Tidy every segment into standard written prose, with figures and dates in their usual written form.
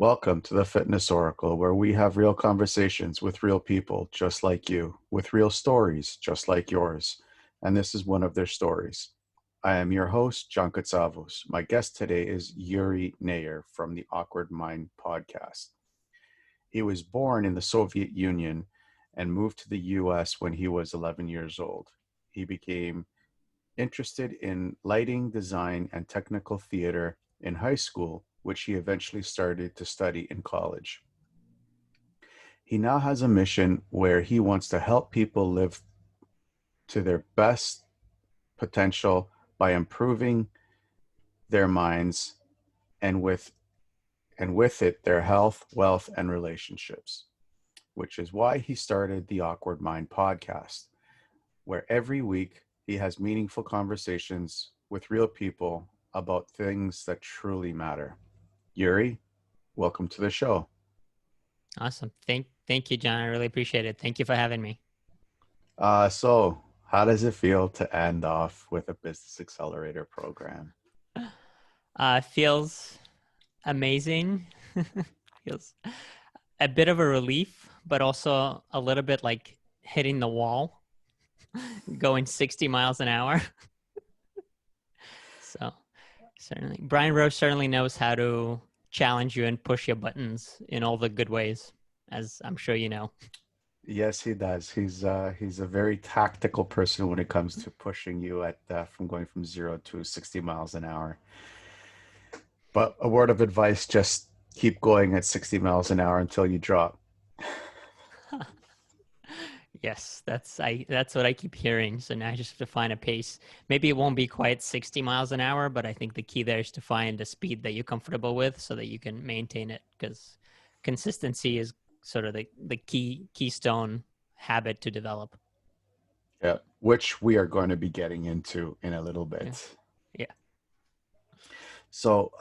Welcome to the Fitness Oracle, where we have real conversations with real people just like you, with real stories just like yours. And this is one of their stories. I am your host, John Katsavos. My guest today is Yuri Nayer from the Awkward Mind podcast. He was born in the Soviet Union and moved to the US when he was 11 years old. He became interested in lighting, design, and technical theater in high school, which he eventually started to study in college. He now has a mission where he wants to help people live to their best potential by improving their minds and with it their health, wealth, and relationships, which is why he started the Awkward Mind podcast, where every week he has meaningful conversations with real people about things that truly matter. Yuri, welcome to the show. Awesome. Thank you, John. I really appreciate it. Thank you for having me. So how does it feel to end off with a business accelerator program? Feels amazing. Feels a bit of a relief, but also a little bit like hitting the wall, going 60 miles an hour. So certainly, Brian Rose certainly knows how to challenge you and push your buttons in all the good ways, as I'm sure you know. Yes, he does. He's a very tactical person when it comes to pushing you at from going from 0 to 60 miles an hour. But a word of advice, just keep going at 60 miles an hour until you drop. Yes, that's what I keep hearing. So now I just have to find a pace. Maybe it won't be quite 60 miles an hour, but I think the key there is to find a speed that you're comfortable with so that you can maintain it, because consistency is sort of the keystone habit to develop. Yeah, which we are going to be getting into in a little Yeah. bit. Yeah. So,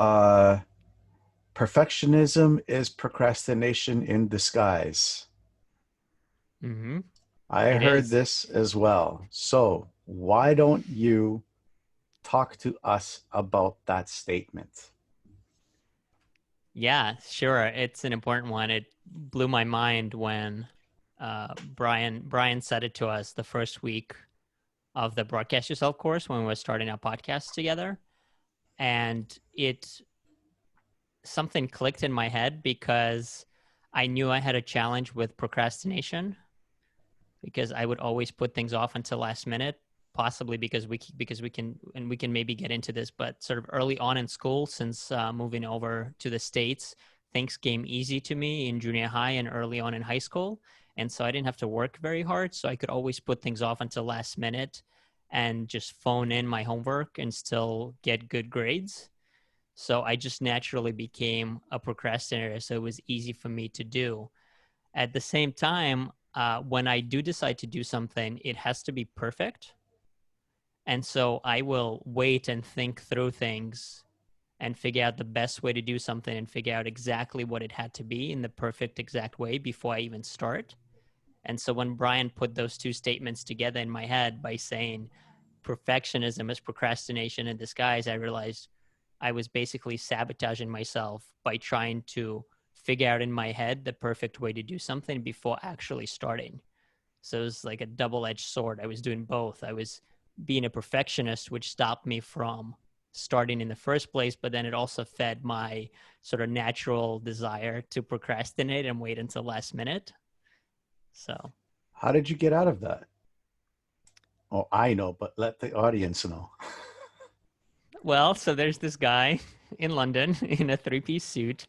perfectionism is procrastination in disguise. Mm-hmm. I It heard is. this as well. So, why don't you talk to us about that statement? Yeah, sure. It's an important one. It blew my mind when Brian said it to us the first week of the Broadcast Yourself course when we were starting our podcast together. And it something clicked in my head because I knew I had a challenge with procrastination, because I would always put things off until last minute, possibly because we can maybe get into this, but sort of early on in school, since moving over to the States, things came easy to me in junior high and early on in high school. And so I didn't have to work very hard. So I could always put things off until last minute and just phone in my homework and still get good grades. So I just naturally became a procrastinator. So it was easy for me to do. At the same time, when I do decide to do something, it has to be perfect. And so I will wait and think through things and figure out the best way to do something and figure out exactly what it had to be in the perfect exact way before I even start. And so when Brian put those two statements together in my head by saying perfectionism is procrastination in disguise, I realized I was basically sabotaging myself by trying to figure out in my head the perfect way to do something before actually starting. So it was like a double-edged sword. I was doing both. I was being a perfectionist, which stopped me from starting in the first place, but then it also fed my sort of natural desire to procrastinate and wait until last minute. So, How did you get out of that? Oh, I know, but let the audience know. well, so there's this guy in London in a three-piece suit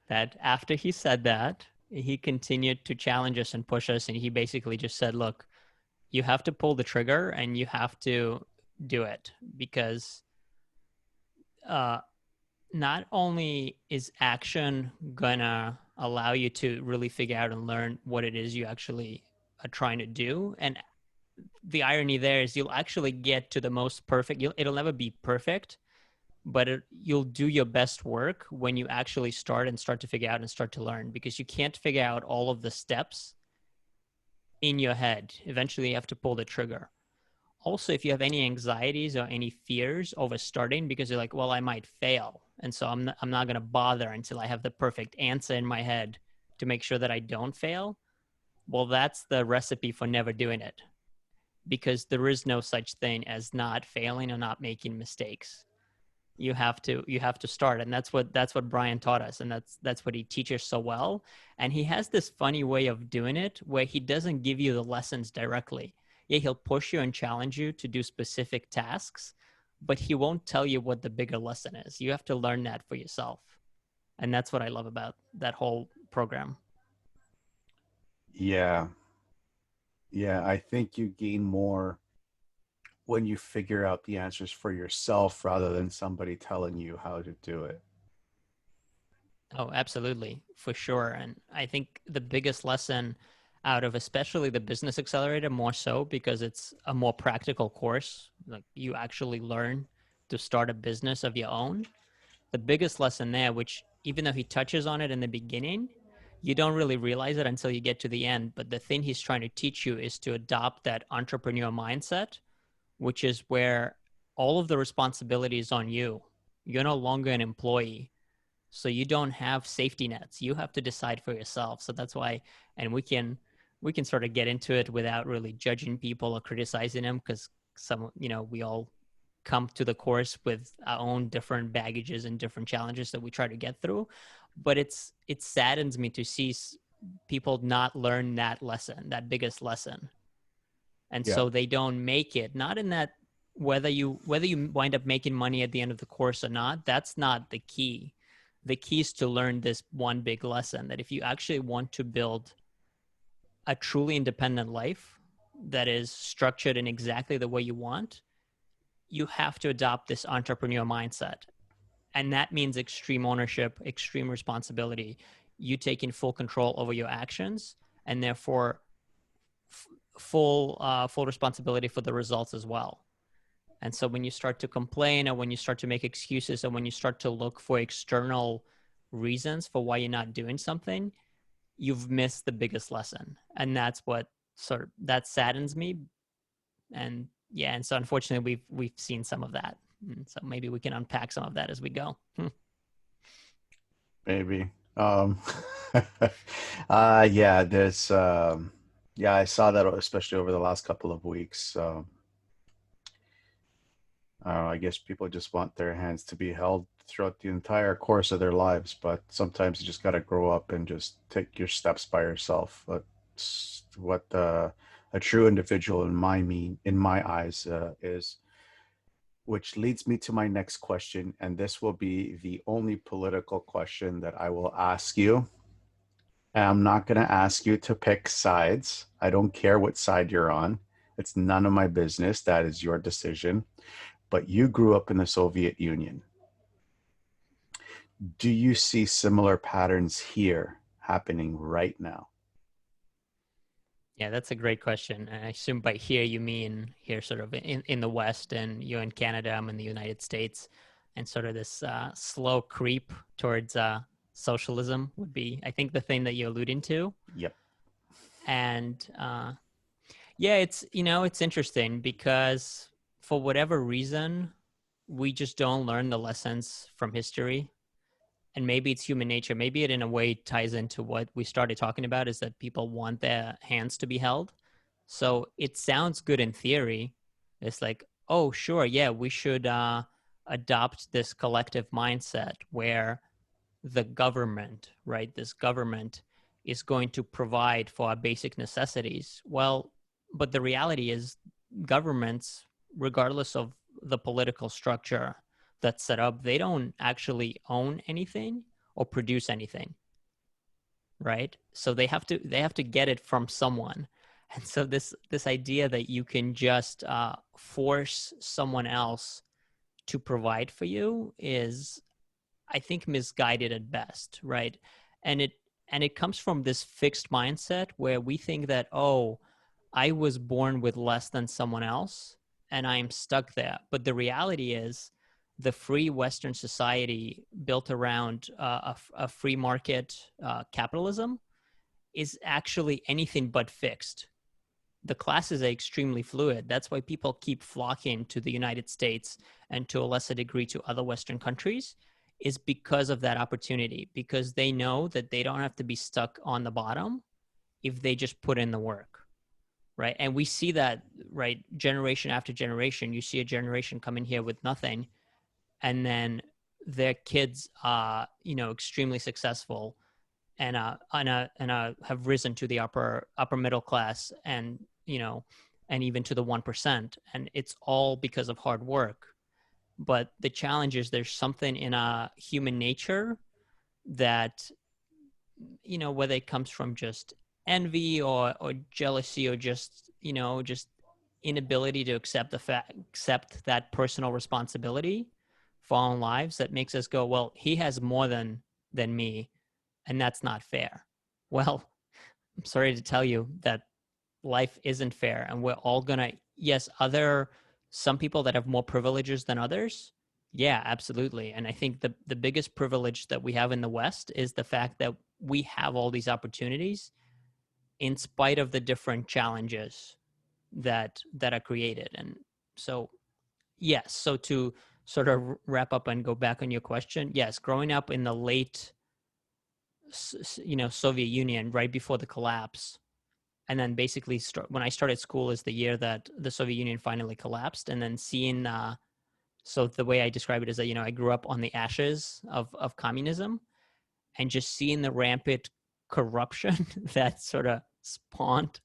that after he said that, he continued to challenge us and push us. And he basically just said, look, you have to pull the trigger and you have to do it, because uh, not only is action gonna allow you to really figure out and learn what it is you actually are trying to do, and the irony there is you'll actually get to the most perfect, it'll never be perfect, but you'll do your best work when you actually start to figure out and start to learn, because you can't figure out all of the steps in your head. Eventually you have to pull the trigger. Also, if you have any anxieties or any fears over starting because you're like, well, I might fail, And so I'm not going to bother until I have the perfect answer in my head to make sure that I don't fail. Well, that's the recipe for never doing it, because there is no such thing as not failing or not making mistakes. You have to start, and that's what Brian taught us, and that's what he teaches so well. And he has this funny way of doing it where he doesn't give you the lessons directly. Yeah, he'll push you and challenge you to do specific tasks, but he won't tell you what the bigger lesson is. You have to learn that for yourself, and that's what I love about that whole program. Yeah. Yeah. I think you gain more when you figure out the answers for yourself rather than somebody telling you how to do it. Oh, absolutely, for sure. And I think the biggest lesson out of especially the business accelerator, more so because it's a more practical course, like you actually learn to start a business of your own. The biggest lesson there, which even though he touches on it in the beginning, you don't really realize it until you get to the end. But the thing he's trying to teach you is to adopt that entrepreneurial mindset, which is where all of the responsibility is on you. You're no longer an employee, so you don't have safety nets. You have to decide for yourself. So that's why, and we can sort of get into it without really judging people or criticizing them, because we all come to the course with our own different baggages and different challenges that we try to get through. But it saddens me to see people not learn that lesson, that biggest lesson, and Yeah. so they don't make it. Not in that, whether you wind up making money at the end of the course or not, that's not the key. The key is to learn this one big lesson, that if you actually want to build a truly independent life that is structured in exactly the way you want, you have to adopt this entrepreneurial mindset. And that means extreme ownership, extreme responsibility, you taking full control over your actions, and therefore full responsibility for the results as well. And so when you start to complain, or when you start to make excuses, or when you start to look for external reasons for why you're not doing something, you've missed the biggest lesson. And that's what that saddens me. And yeah, and so unfortunately we've seen some of that. And so maybe we can unpack some of that as we go. Maybe. Um, yeah, yeah, I saw that especially over the last couple of weeks. I don't know, I guess people just want their hands to be held throughout the entire course of their lives, but sometimes you just got to grow up and just take your steps by yourself. That's what a true individual in my eyes, is. Which leads me to my next question, and this will be the only political question that I will ask you. And I'm not going to ask you to pick sides. I don't care what side you're on. It's none of my business. That is your decision. But you grew up in the Soviet Union. Do you see similar patterns here happening right now? Yeah, that's a great question. I assume by here you mean here sort of in the West, and you're in Canada, I'm in the United States, and sort of this slow creep towards socialism would be, I think, the thing that you're alluding to. Yep. And yeah, it's interesting because for whatever reason, we just don't learn the lessons from history. And maybe it's human nature. Maybe it in a way ties into what we started talking about, is that people want their hands to be held. So it sounds good in theory. It's like, oh, sure, yeah, we should adopt this collective mindset where the government, right, this government is going to provide for our basic necessities. Well, but the reality is governments, regardless of the political structure that's set up, they don't actually own anything or produce anything, right? So they have to get it from someone. And so this idea that you can just force someone else to provide for you is, I think, misguided at best, right? And it comes from this fixed mindset where we think that, oh, I was born with less than someone else and I'm stuck there. But the reality is, the free Western society built around a free market capitalism is actually anything but fixed. The classes are extremely fluid. That's why people keep flocking to the United States and to a lesser degree to other Western countries, is because of that opportunity, because they know that they don't have to be stuck on the bottom if they just put in the work, right? And we see that, right, generation after generation. You see a generation come in here with nothing, and then their kids are, extremely successful, and have risen to the upper middle class, and and even to the 1%, and it's all because of hard work. But the challenge is there's something in human nature that, whether it comes from just envy or jealousy, or just inability to accept that personal responsibility for our own lives, that makes us go, well, he has more than me, and that's not fair. Well, I'm sorry to tell you that life isn't fair, and we're all gonna, yes, some people that have more privileges than others. Yeah, absolutely. And I think the biggest privilege that we have in the West is the fact that we have all these opportunities in spite of the different challenges that are created. And so, yes, so to sort of wrap up and go back on your question, yes, growing up in the late Soviet Union, right before the collapse, and then basically when I started school is the year that the Soviet Union finally collapsed, and then seeing so the way I describe it is that, I grew up on the ashes of communism, and just seeing the rampant corruption that sort of spawned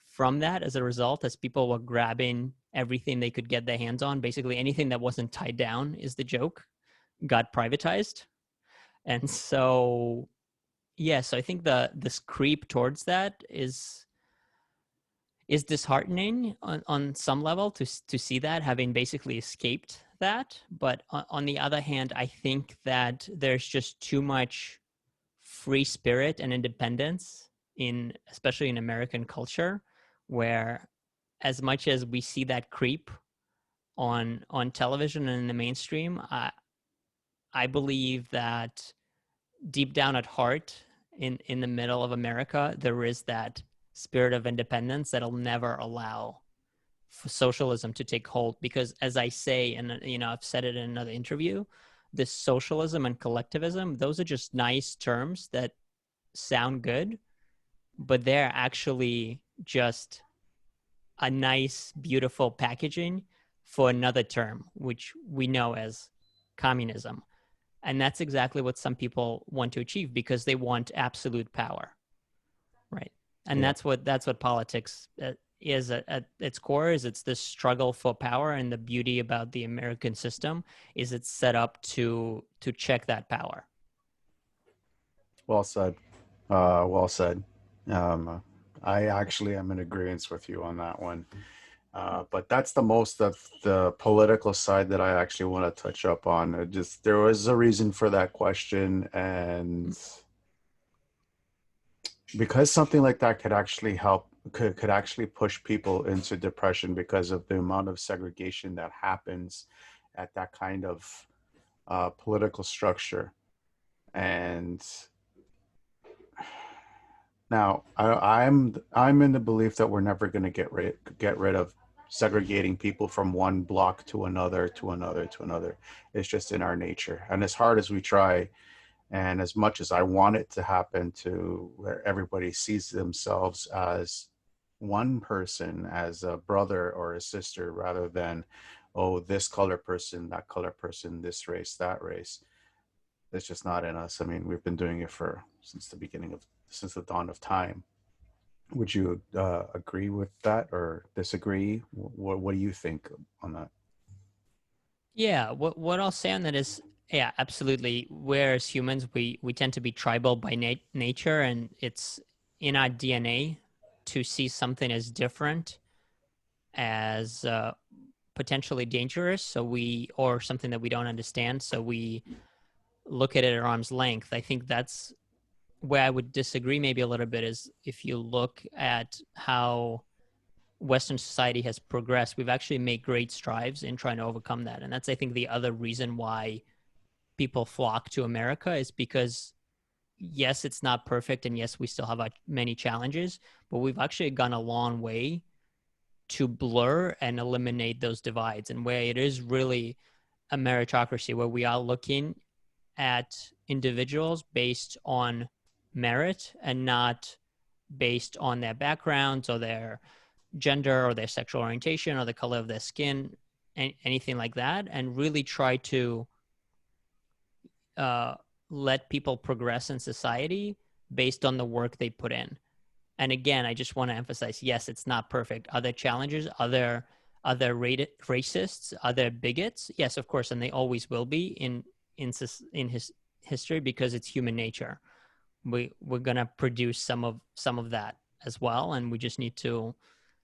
from that as a result, as people were grabbing everything they could get their hands on. Basically anything that wasn't tied down, is the joke, got privatized. And so, yeah, so I think this creep towards that is disheartening on some level, to see that, having basically escaped that. But on the other hand, I think that there's just too much free spirit and independence especially in American culture, where, as much as we see that creep on television and in the mainstream, I believe that deep down at heart, in the middle of America, there is that spirit of independence that'll never allow for socialism to take hold. Because, as I say, and I've said it in another interview, this socialism and collectivism, those are just nice terms that sound good, but they're actually just a nice, beautiful packaging for another term, which we know as communism. And that's exactly what some people want to achieve, because they want absolute power, right? And Yeah. that's what politics is at its core. Is it's this struggle for power, and the beauty about the American system is it's set up to check that power. Well said. Well said. Um, I actually am in agreement with you on that one. But that's the most of the political side that I actually want to touch up on. There was a reason for that question, and because something like that could actually could actually push people into depression because of the amount of segregation that happens at that kind of political structure. And now I'm in the belief that we're never going to get rid of segregating people from one block to another to another to another. It's just in our nature, and as hard as we try, and as much as I want it to happen, to where everybody sees themselves as one person, as a brother or a sister, rather than, oh, this color person, that color person, this race, that race. It's just not in us. I mean, we've been doing it since the dawn of time. Would you agree with that or disagree? What do you think on that? Yeah, what I'll say on that is, yeah, absolutely. Whereas humans, we tend to be tribal by nature, and it's in our DNA to see something as different, as potentially dangerous. Or something that we don't understand. So we look at it at arm's length. I think that's where I would disagree maybe a little bit, is if you look at how Western society has progressed, we've actually made great strides in trying to overcome that. And that's, I think, the other reason why people flock to America, is because, yes, it's not perfect, and yes, we still have many challenges, but we've actually gone a long way to blur and eliminate those divides, and where it is really a meritocracy, where we are looking at individuals based on merit and not based on their backgrounds or their gender or their sexual orientation or the color of their skin, anything like that, and really try to uh, let people progress in society based on the work they put in. And again, I just want to emphasize, yes, it's not perfect. Other challenges, other racists, other bigots, yes, of course, and they always will be in his history, because it's human nature. We're gonna produce some of that as well, and we just need to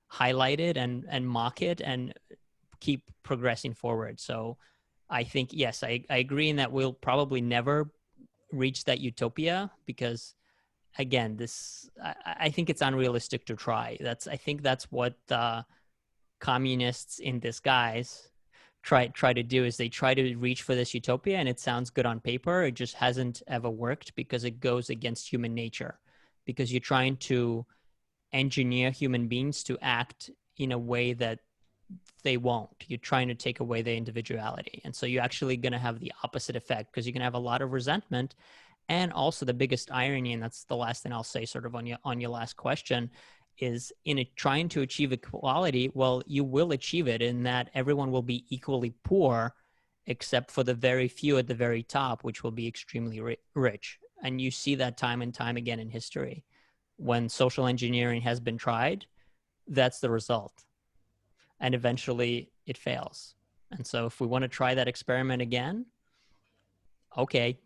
highlight it and mock it and keep progressing forward. So I think, yes, I agree in that we'll probably never reach that utopia, because again, I think it's unrealistic to try. I think that's what communists in disguise try to do, is they try to reach for this utopia, and it sounds good on paper. It just hasn't ever worked, because it goes against human nature, because you're trying to engineer human beings to act in a way that they won't. You're trying to take away their individuality. And so you're actually going to have the opposite effect, because you're going to have a lot of resentment. And also the biggest irony, and that's the last thing I'll say sort of on your last question, is in trying to achieve equality, well, you will achieve it in that everyone will be equally poor, except for the very few at the very top, which will be extremely rich. And you see that time and time again in history. When social engineering has been tried, that's the result. And eventually it fails. And so if we want to try that experiment again, okay.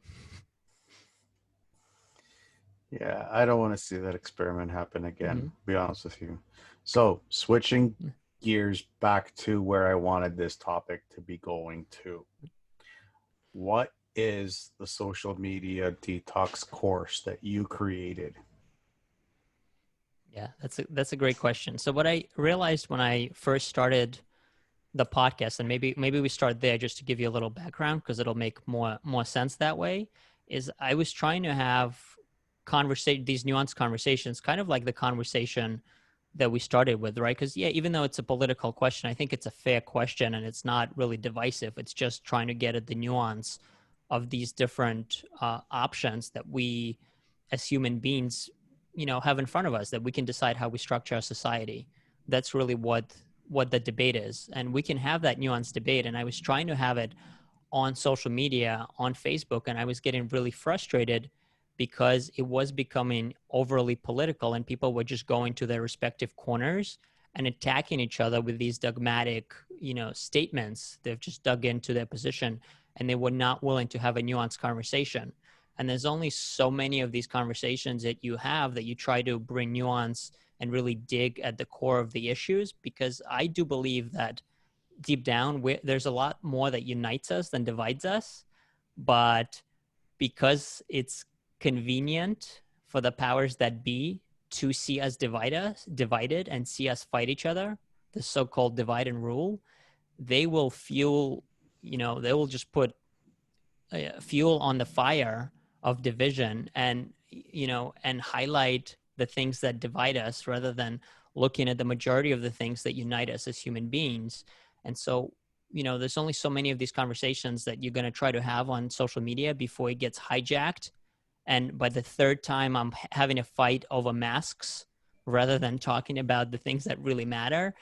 Yeah, I don't want to see that experiment happen again, Mm-hmm. be honest with you. So, switching gears back to where I wanted this topic to be going to. What is the social media detox course that you created? Yeah, that's a great question. So what I realized when I first started the podcast, and maybe we start there just to give you a little background, because it'll make more sense that way, is I was trying to have these nuanced conversations, kind of like the conversation that we started with, right? Because yeah, even though it's a political question, I think it's a fair question, and it's not really divisive. It's just trying to get at the nuance of these different options that we as human beings, have in front of us, that we can decide how we structure our society. That's really what the debate is, and we can have that nuanced debate. And I was trying to have it on social media, on Facebook, and I was getting really frustrated, because it was becoming overly political, and people were just going to their respective corners and attacking each other with these dogmatic, statements. They've just dug into their position, and they were not willing to have a nuanced conversation. And there's only so many of these conversations that you have, that you try to bring nuance and really dig at the core of the issues, because I do believe that deep down there's a lot more that unites us than divides us. But because it's convenient for the powers that be to see us divided and see us fight each other, the so-called divide and rule, they will they will just put fuel on the fire of division, and highlight the things that divide us, rather than looking at the majority of the things that unite us as human beings. And so, there's only so many of these conversations that you're going to try to have on social media before it gets hijacked. And by the third time, I'm having a fight over masks rather than talking about the things that really matter.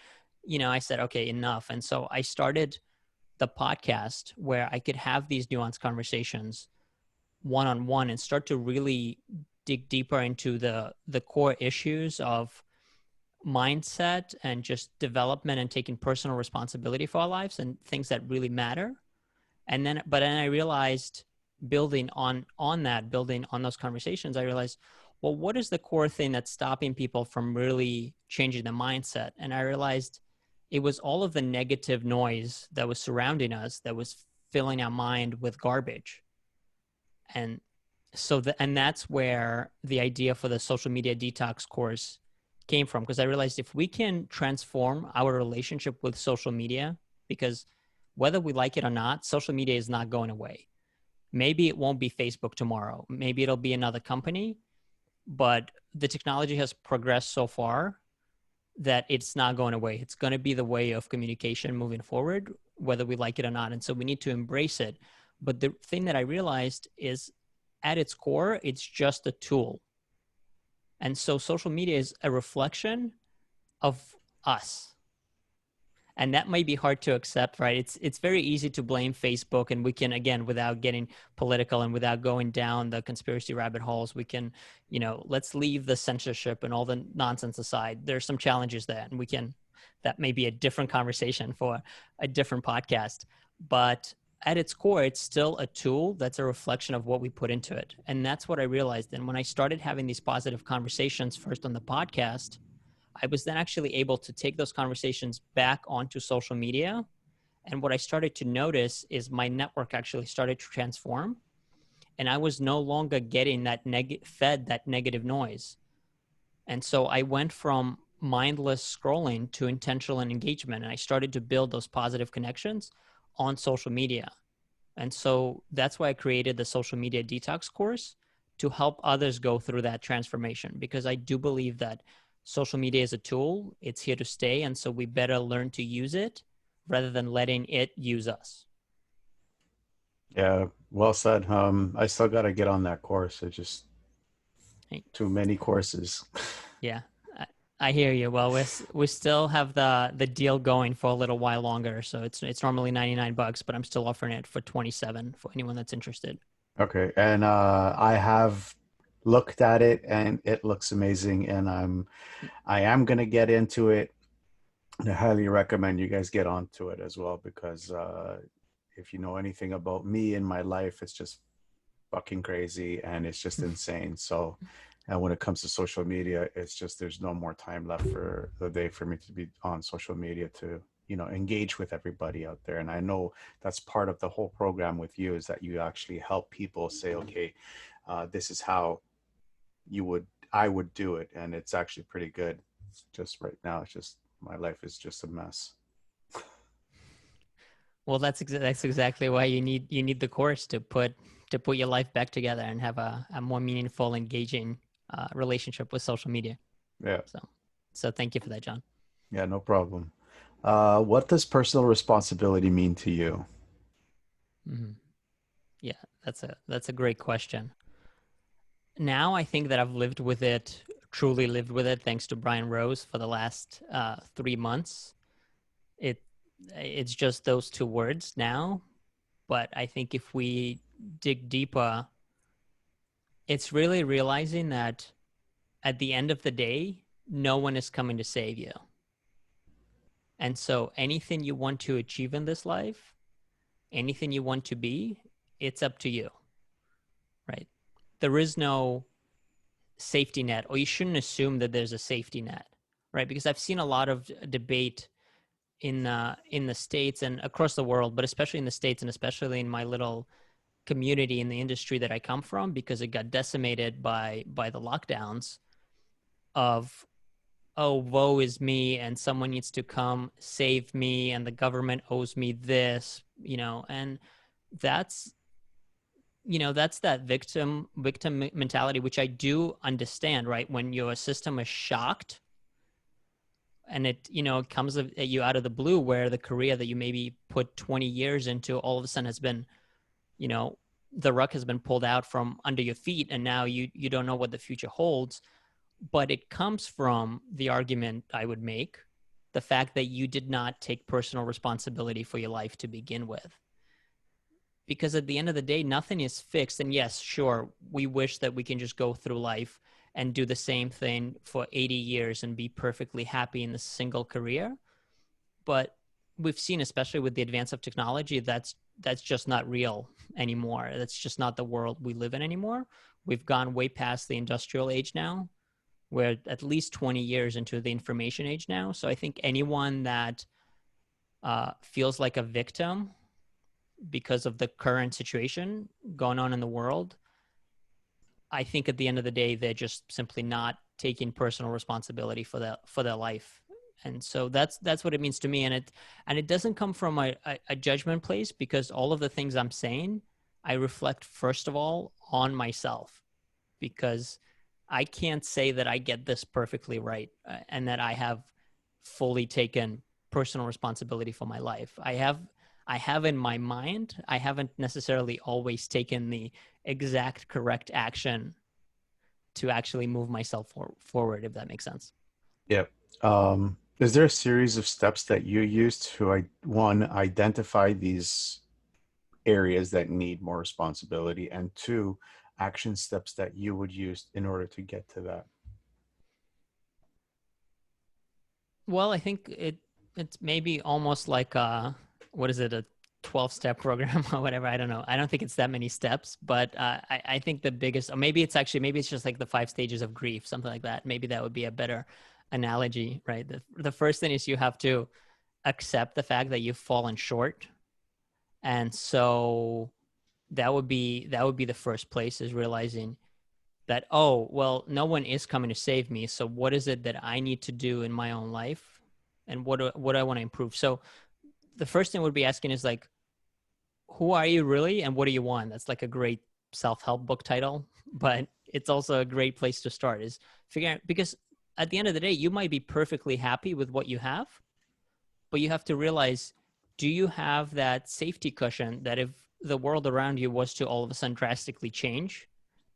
I said, okay, enough. And so I started the podcast where I could have these nuanced conversations one-on-one, and start to really dig deeper into the core issues of mindset and just development, and taking personal responsibility for our lives and things that really matter. But then I realized, building on those conversations, I realized, well, what is the core thing that's stopping people from really changing the mindset? And I realized it was all of the negative noise that was surrounding us, that was filling our mind with garbage. And and that's where the idea for the social media detox course came from, because I realized if we can transform our relationship with social media, because whether we like it or not, social media is not going away. Maybe it won't be Facebook tomorrow. Maybe it'll be another company, but the technology has progressed so far that it's not going away. It's going to be the way of communication moving forward, whether we like it or not. And so we need to embrace it. But the thing that I realized is at its core, it's just a tool. And so social media is a reflection of us. And that might be hard to accept, right? It's very easy to blame Facebook, and we can, again, without getting political and without going down the conspiracy rabbit holes, we can, let's leave the censorship and all the nonsense aside. There's some challenges there, and that may be a different conversation for a different podcast. But at its core, it's still a tool that's a reflection of what we put into it. And that's what I realized. And when I started having these positive conversations first on the podcast, I was then actually able to take those conversations back onto social media. And what I started to notice is my network actually started to transform. And I was no longer getting fed that negative noise. And so I went from mindless scrolling to intentional engagement. And I started to build those positive connections on social media. And so that's why I created the social media detox course, to help others go through that transformation, because I do believe that social media is a tool. It's here to stay. And so we better learn to use it rather than letting it use us. Yeah, well said. I still got to get on that course. It's just Hey, too many courses. yeah, I hear you. Well, we still have the deal going for a little while longer. So it's normally $99, but I'm still offering it for 27 for anyone that's interested. Okay, and I have looked at it, and it looks amazing, and I am gonna get into it. And I highly recommend you guys get onto it as well, because if you know anything about me in my life, it's just fucking crazy and it's just insane. So, and when it comes to social media, it's just there's no more time left for the day for me to be on social media to engage with everybody out there. And I know that's part of the whole program with you, is that you actually help people say, okay, this is how I would do it, and it's actually pretty good. Just right now, it's just my life is just a mess. Well, that's exactly why you need the course to put your life back together and have a more meaningful, engaging relationship with social media. Yeah. So thank you for that, John. Yeah, no problem. What does personal responsibility mean to you? Mm-hmm. Yeah, that's a great question. Now I think that I've lived with it, truly lived with it, thanks to Brian Rose for the last 3 months. It it's just those two words now, but I think if we dig deeper, it's really realizing that at the end of the day, no one is coming to save you. And so anything you want to achieve in this life, anything you want to be, it's up to you, right? There is no safety net, or you shouldn't assume that there's a safety net, right? Because I've seen a lot of debate in the States and across the world, but especially in the States and especially in my little community in the industry that I come from, because it got decimated by the lockdowns of, oh, woe is me, and someone needs to come save me, and the government owes me this, and that's that's that victim mentality, which I do understand, right? When your system is shocked and it comes at you out of the blue, where the career that you maybe put 20 years into all of a sudden has been, the rug has been pulled out from under your feet, and now you don't know what the future holds. But it comes from the argument I would make, the fact that you did not take personal responsibility for your life to begin with. Because at the end of the day, nothing is fixed. And yes, sure, we wish that we can just go through life and do the same thing for 80 years and be perfectly happy in a single career. But we've seen, especially with the advance of technology, that's just not real anymore. That's just not the world we live in anymore. We've gone way past the industrial age now. We're at least 20 years into the information age now. So I think anyone that feels like a victim because of the current situation going on in the world, I think at the end of the day, they're just simply not taking personal responsibility for their life. And so that's what it means to me. And it doesn't come from a judgment place, because all of the things I'm saying, I reflect first of all on myself, because I can't say that I get this perfectly right and that I have fully taken personal responsibility for my life. I I have in my mind. I haven't necessarily always taken the exact correct action to actually move myself forward, if that makes sense. Yep. Is there a series of steps that you use to, one, identify these areas that need more responsibility, and two, action steps that you would use in order to get to that? Well, I think it's maybe almost like what is it, a 12-step program or whatever. I don't know. I don't think it's that many steps, but I think the biggest, or maybe it's just like the 5 stages of grief, something like that. Maybe that would be a better analogy, right? The first thing is you have to accept the fact that you've fallen short, and so that would be the first place, is realizing that, oh, well, no one is coming to save me. So what is it that I need to do in my own life? And what do I want to improve? So the first thing would be asking is like, who are you really? And what do you want? That's like a great self-help book title, but it's also a great place to start, is figuring out, because at the end of the day, you might be perfectly happy with what you have, but you have to realize, do you have that safety cushion that if the world around you was to all of a sudden drastically change,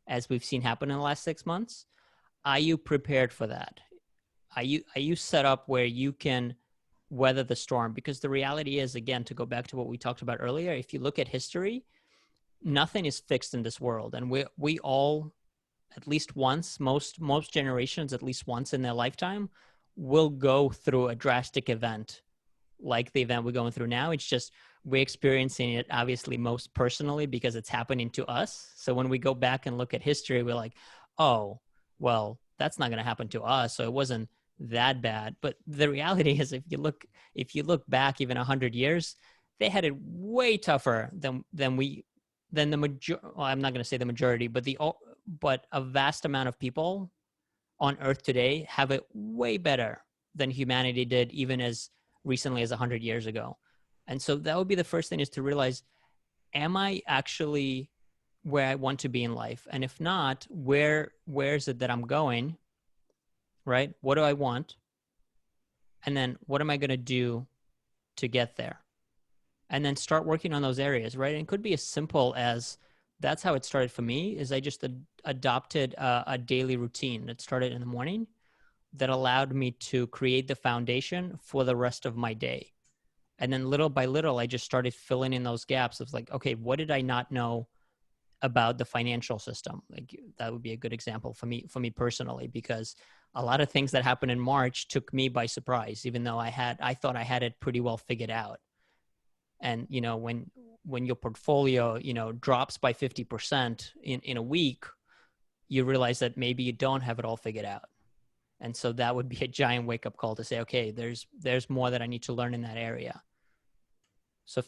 as we've seen happen in the last 6 months, are you prepared for that? Are you set up where you can weather the storm? Because the reality is, again, to go back to what we talked about earlier, if you look at history, nothing is fixed in this world, and we all, at least once, most generations, at least once in their lifetime, will go through a drastic event like the event we're going through now. It's just we're experiencing it obviously most personally because it's happening to us. So when we go back and look at history, we're like, oh, well, that's not going to happen to us. So it wasn't that bad. But the reality is, if you look back even 100 years, they had it way tougher than the major. Well, I'm not going to say the majority, but a vast amount of people on Earth today have it way better than humanity did, even as recently as 100 years ago. And so that would be the first thing, is to realize, am I actually where I want to be in life? And if not, where is it that I'm going? Right? What do I want? And then what am I going to do to get there? And then start working on those areas, right? And it could be as simple as, that's how it started for me, is I just adopted a daily routine that started in the morning that allowed me to create the foundation for the rest of my day. And then little by little, I just started filling in those gaps of like, okay, what did I not know about the financial system? Like, that would be a good example for me personally, because a lot of things that happened in March took me by surprise, even though I thought I had it pretty well figured out. And, when your portfolio, drops by 50% in a week, you realize that maybe you don't have it all figured out. And so that would be a giant wake up call to say, okay, there's more that I need to learn in that area. So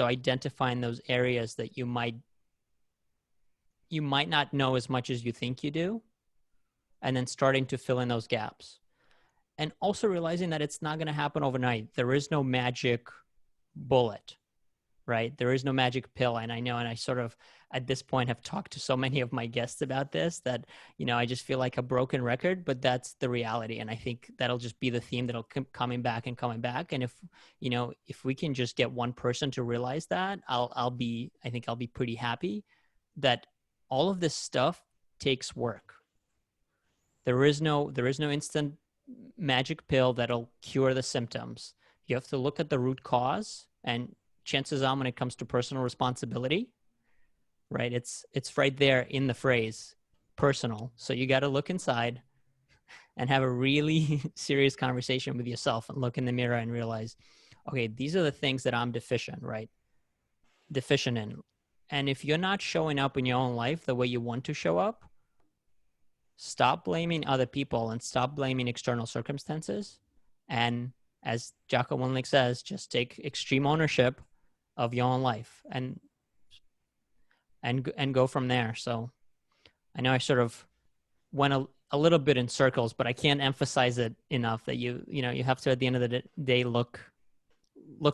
identifying those areas that you might not know as much as you think you do, and then starting to fill in those gaps. And also realizing that it's not going to happen overnight. There is no magic bullet, right? There is no magic pill. And I know, and I sort of at this point have talked to so many of my guests about this that, I just feel like a broken record, but that's the reality. And I think that'll just be the theme that'll keep coming back and coming back. And if we can just get one person to realize that, I think I'll be pretty happy that all of this stuff takes work. There is no instant magic pill that'll cure the symptoms. You have to look at the root cause, and chances are, when it comes to personal responsibility, right, it's right there in the phrase personal. So you got to look inside and have a really serious conversation with yourself and look in the mirror and realize, okay, these are the things that I'm deficient in. And if you're not showing up in your own life the way you want to show up, stop blaming other people and stop blaming external circumstances. And as Jocko Willink says, just take extreme ownership of your own life and go from there. So I know I sort of went a little bit in circles, but I can't emphasize it enough that you have to, at the end of the day, look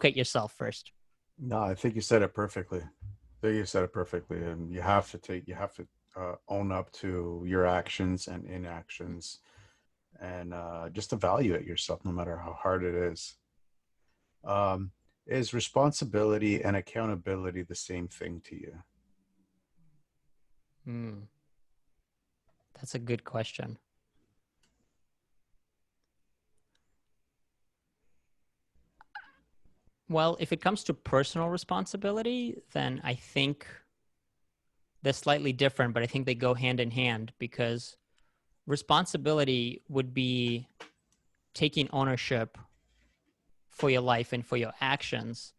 at yourself first. No, I think you said it perfectly. I think you said it perfectly, and you have to own up to your actions and inactions, and just evaluate yourself, no matter how hard it is. Um, Is responsibility and accountability the same thing to you? Hmm, that's a good question. Well, if it comes to personal responsibility, then I think they're slightly different, but I think they go hand in hand because responsibility would be taking ownership for your life and for your actions.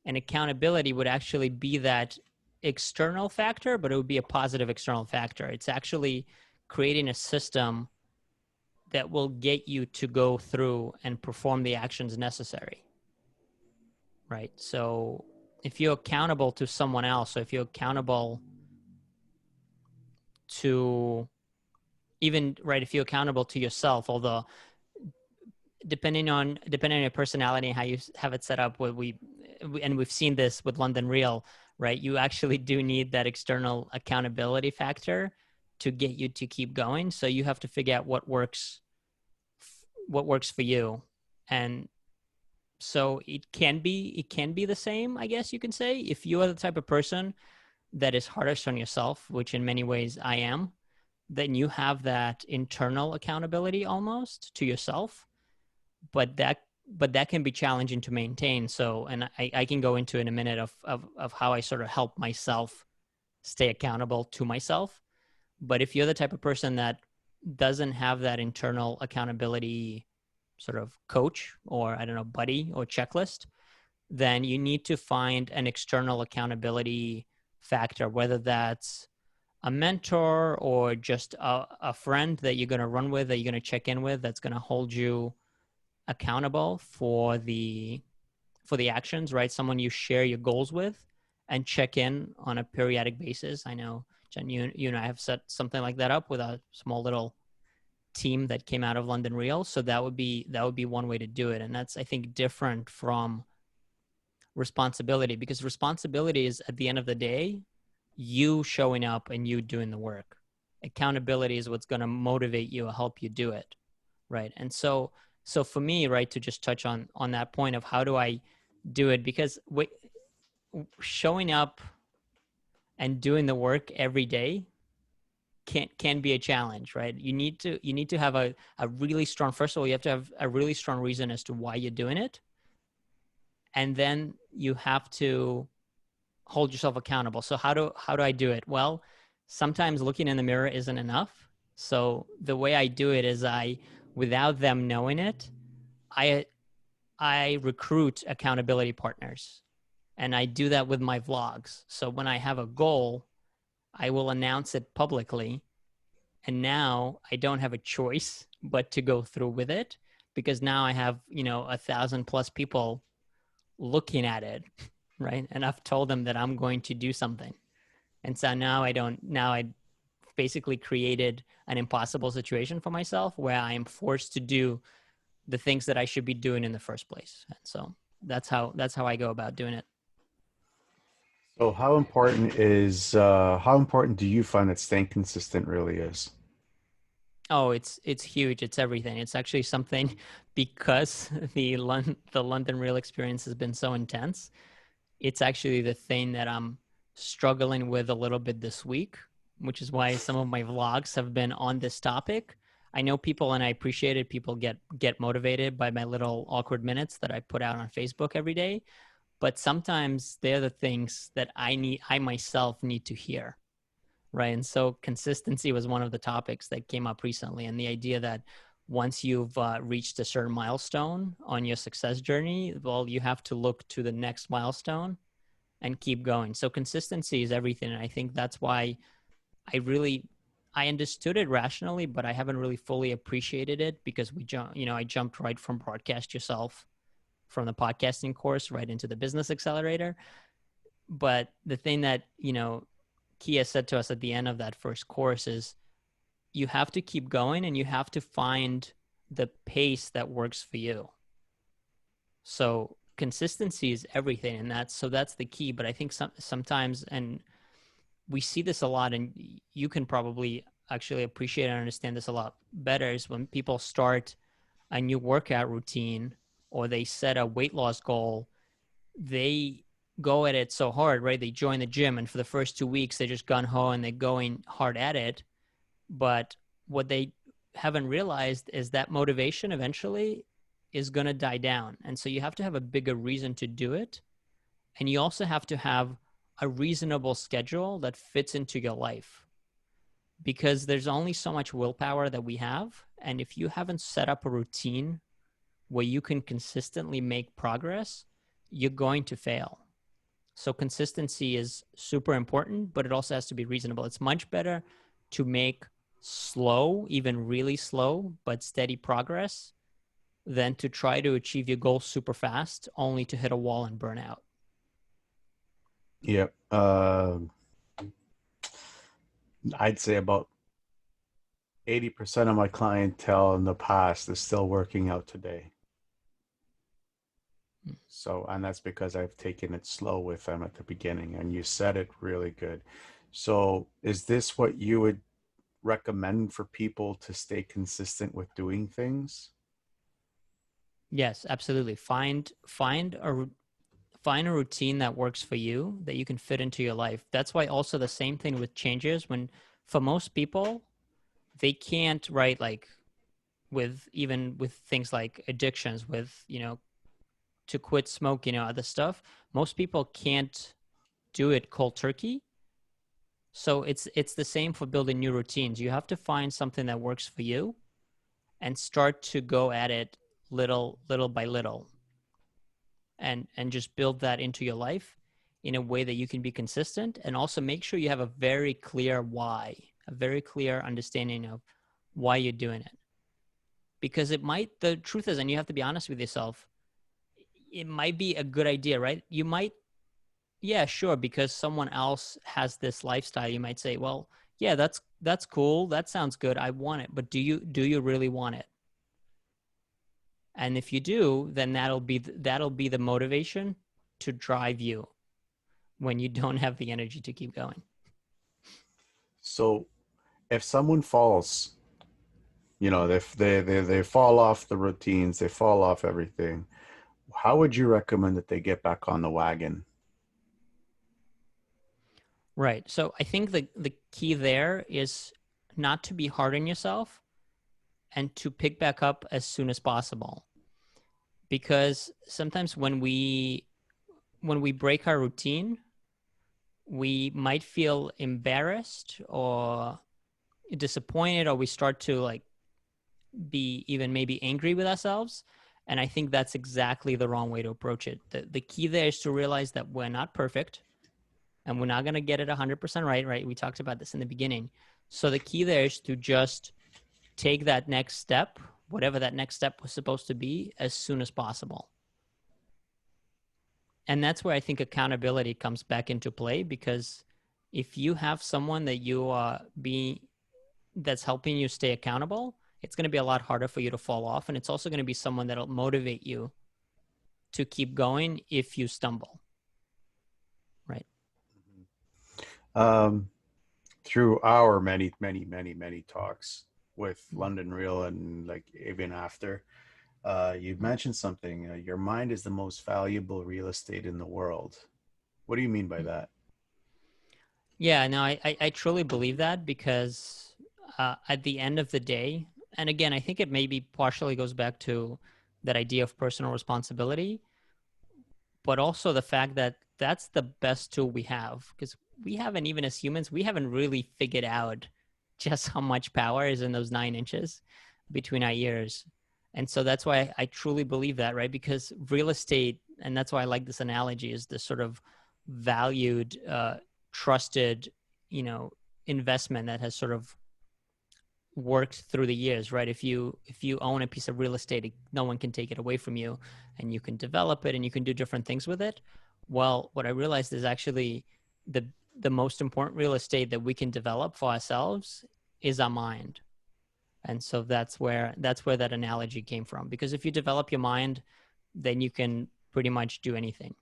And accountability would actually be that external factor, but it would be a positive external factor. It's actually creating a system that will get you to go through and perform the actions necessary, right? So if you're accountable to someone else, or if you're accountable to even, right, if you're accountable to yourself, although depending on your personality and how you have it set up, what and we've seen this with London Real, right? You actually do need that external accountability factor to get you to keep going. So you have to figure out what works for you. And so it can be the same, I guess you can say. If you are the type of person that is hardest on yourself, which in many ways I am, then you have that internal accountability almost to yourself, but that can be challenging to maintain. So, and I can go into in a minute of how I sort of help myself stay accountable to myself. But if you're the type of person that doesn't have that internal accountability sort of coach, or I don't know, buddy or checklist, then you need to find an external accountability factor, whether that's a mentor or just a friend that you're going to run with, that you're going to check in with, that's going to hold you accountable for the actions, right? Someone you share your goals with and check in on a periodic basis. I know, Jen, you and I have set something like that up with a small little team that came out of London Real. So that would be one way to do it. And that's, I think, different from responsibility, because responsibility is, at the end of the day, you showing up and you doing the work. Accountability is what's going to motivate you or help you do it, right? And so for me, right, to just touch on that point of how do I do it, because showing up and doing the work every day can be a challenge, right? You need to have a really strong, first of all, you have to have a really strong reason as to why you're doing it, and then you have to hold yourself accountable. So how do I do it? Well, sometimes looking in the mirror isn't enough. So the way I do it is, without them knowing it, I I recruit accountability partners, and I do that with my vlogs. So when I have a goal, I will announce it publicly, and now I don't have a choice but to go through with it, because now I have 1,000+ people looking at it, right? And I've told them that I'm going to do something. And so now I basically created an impossible situation for myself where I am forced to do the things that I should be doing in the first place. And so that's how I go about doing it. So how important do you find that staying consistent really is? Oh, it's huge. It's everything. It's actually something because the London Real experience has been so intense. It's actually the thing that I'm struggling with a little bit this week, which is why some of my vlogs have been on this topic. I know people, and I appreciate it, people get motivated by my little awkward minutes that I put out on Facebook every day, but sometimes they're the things that I myself need to hear, right? And so consistency was one of the topics that came up recently, and the idea that once you've reached a certain milestone on your success journey, well, you have to look to the next milestone and keep going. So consistency is everything, and I think that's why I understood it rationally, but I haven't really fully appreciated it, because I jumped right from broadcast yourself, from the podcasting course, right into the business accelerator. But the thing that Kia said to us at the end of that first course is, you have to keep going and you have to find the pace that works for you. So consistency is everything, and that's the key. But I think sometimes, and we see this a lot, and you can probably actually appreciate and understand this a lot better, is when people start a new workout routine or they set a weight loss goal, they go at it so hard, right? They join the gym, and for the first 2 weeks, they're just gun ho and they're going hard at it. But what they haven't realized is that motivation eventually is going to die down. And so you have to have a bigger reason to do it. And you also have to have a reasonable schedule that fits into your life, because there's only so much willpower that we have. And if you haven't set up a routine where you can consistently make progress, you're going to fail. So consistency is super important, but it also has to be reasonable. It's much better to make slow, even really slow, but steady progress than to try to achieve your goals super fast only to hit a wall and burn out. Yep. I'd say about 80% of my clientele in the past is still working out today. So, and that's because I've taken it slow with them at the beginning, and you said it really good. So, is this what you would recommend for people to stay consistent with doing things? Yes, absolutely. Find a routine that works for you, that you can fit into your life. That's why also the same thing with changes. When for most people, they can't, right, like with even with things like addictions, with to quit smoking, other stuff, most people can't do it cold turkey. So it's the same for building new routines. You have to find something that works for you and start to go at it little by little, and just build that into your life in a way that you can be consistent, and also make sure you have a very clear why, a very clear understanding of why you're doing it. Because the truth is, and you have to be honest with yourself, it might be a good idea, right? You might, yeah, sure, because someone else has this lifestyle, you might say, well, yeah, that's cool, that sounds good, I want it, but do you really want it? And if you do, then that'll be the motivation to drive you when you don't have the energy to keep going. So, if someone falls, if they fall off the routines, they fall off everything, how would you recommend that they get back on the wagon? Right. So I think the key there is not to be hard on yourself and to pick back up as soon as possible. Because sometimes when we break our routine, we might feel embarrassed or disappointed, or we start to like be even maybe angry with ourselves. And I think that's exactly the wrong way to approach it. The key there is to realize that we're not perfect and we're not going to get it 100% right, right? We talked about this in the beginning. So the key there is to just take that next step, whatever that next step was supposed to be, as soon as possible. And that's where I think accountability comes back into play, because if you have someone that you that's helping you stay accountable, it's going to be a lot harder for you to fall off. And it's also going to be someone that'll motivate you to keep going if you stumble. Right. Um, Through our many, many, many, many talks with Mm-hmm. London Real and like even after, you've mentioned something. Your mind is the most valuable real estate in the world. What do you mean by that? Yeah, no, I truly believe that, because at the end of the day, and again, I think it maybe partially goes back to that idea of personal responsibility, but also the fact that that's the best tool we have, because we haven't, even as humans, we haven't really figured out just how much power is in those 9 inches between our ears. And so that's why I truly believe that, right? Because real estate, and that's why I like this analogy, is this sort of valued, trusted, you know, investment that has sort of worked through the years, right? If you own a piece of real estate, no one can take it away from you, and you can develop it and you can do different things with it. Well, what I realized is actually the the most important real estate that we can develop for ourselves is our mind. And so that's where that analogy came from, because if you develop your mind, then you can pretty much do anything.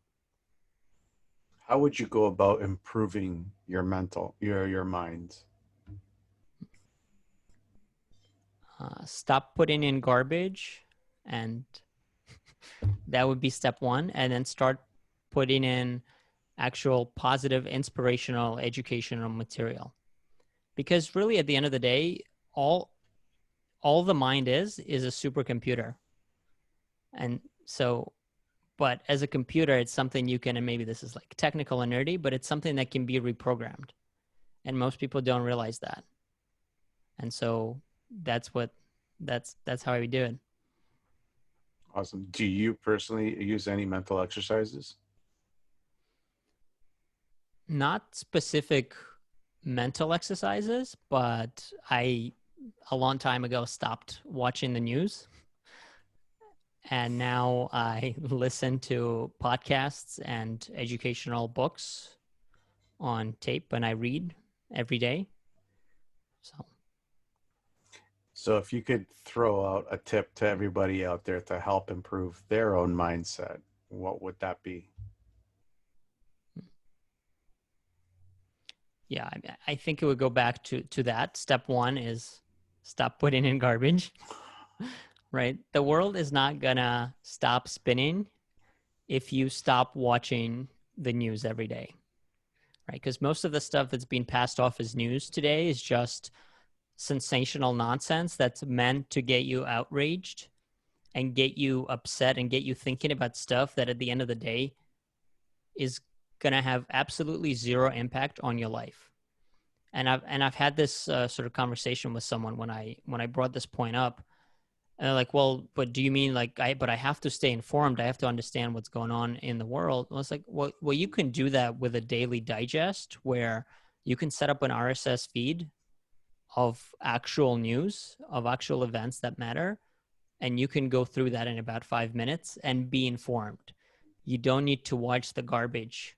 How would you go about improving your mind? Stop putting in garbage, and that would be step one, and then start putting in actual positive, inspirational, educational material. Because really, at the end of the day, all the mind is a supercomputer. And so, but as a computer, it's something you can, and maybe this is like technical and nerdy, but it's something that can be reprogrammed. And most people don't realize that. And so that's how I would do it. Awesome. Do you personally use any mental exercises? Not specific mental exercises, but I, a long time ago, stopped watching the news. And now I listen to podcasts and educational books on tape, and I read every day. So if you could throw out a tip to everybody out there to help improve their own mindset, what would that be? Yeah, I think it would go back to that. Step one is stop putting in garbage, right? The world is not gonna stop spinning if you stop watching the news every day, right? Because most of the stuff that's being passed off as news today is just sensational nonsense that's meant to get you outraged and get you upset and get you thinking about stuff that at the end of the day is gonna have absolutely zero impact on your life. And I've had this sort of conversation with someone when I brought this point up, and they're like, well, but do you mean like but I have to stay informed, I have to understand what's going on in the world? And I was like, well, you can do that with a daily digest where you can set up an RSS feed of actual news, of actual events that matter, and you can go through that in about 5 minutes and be informed. You don't need to watch the garbage,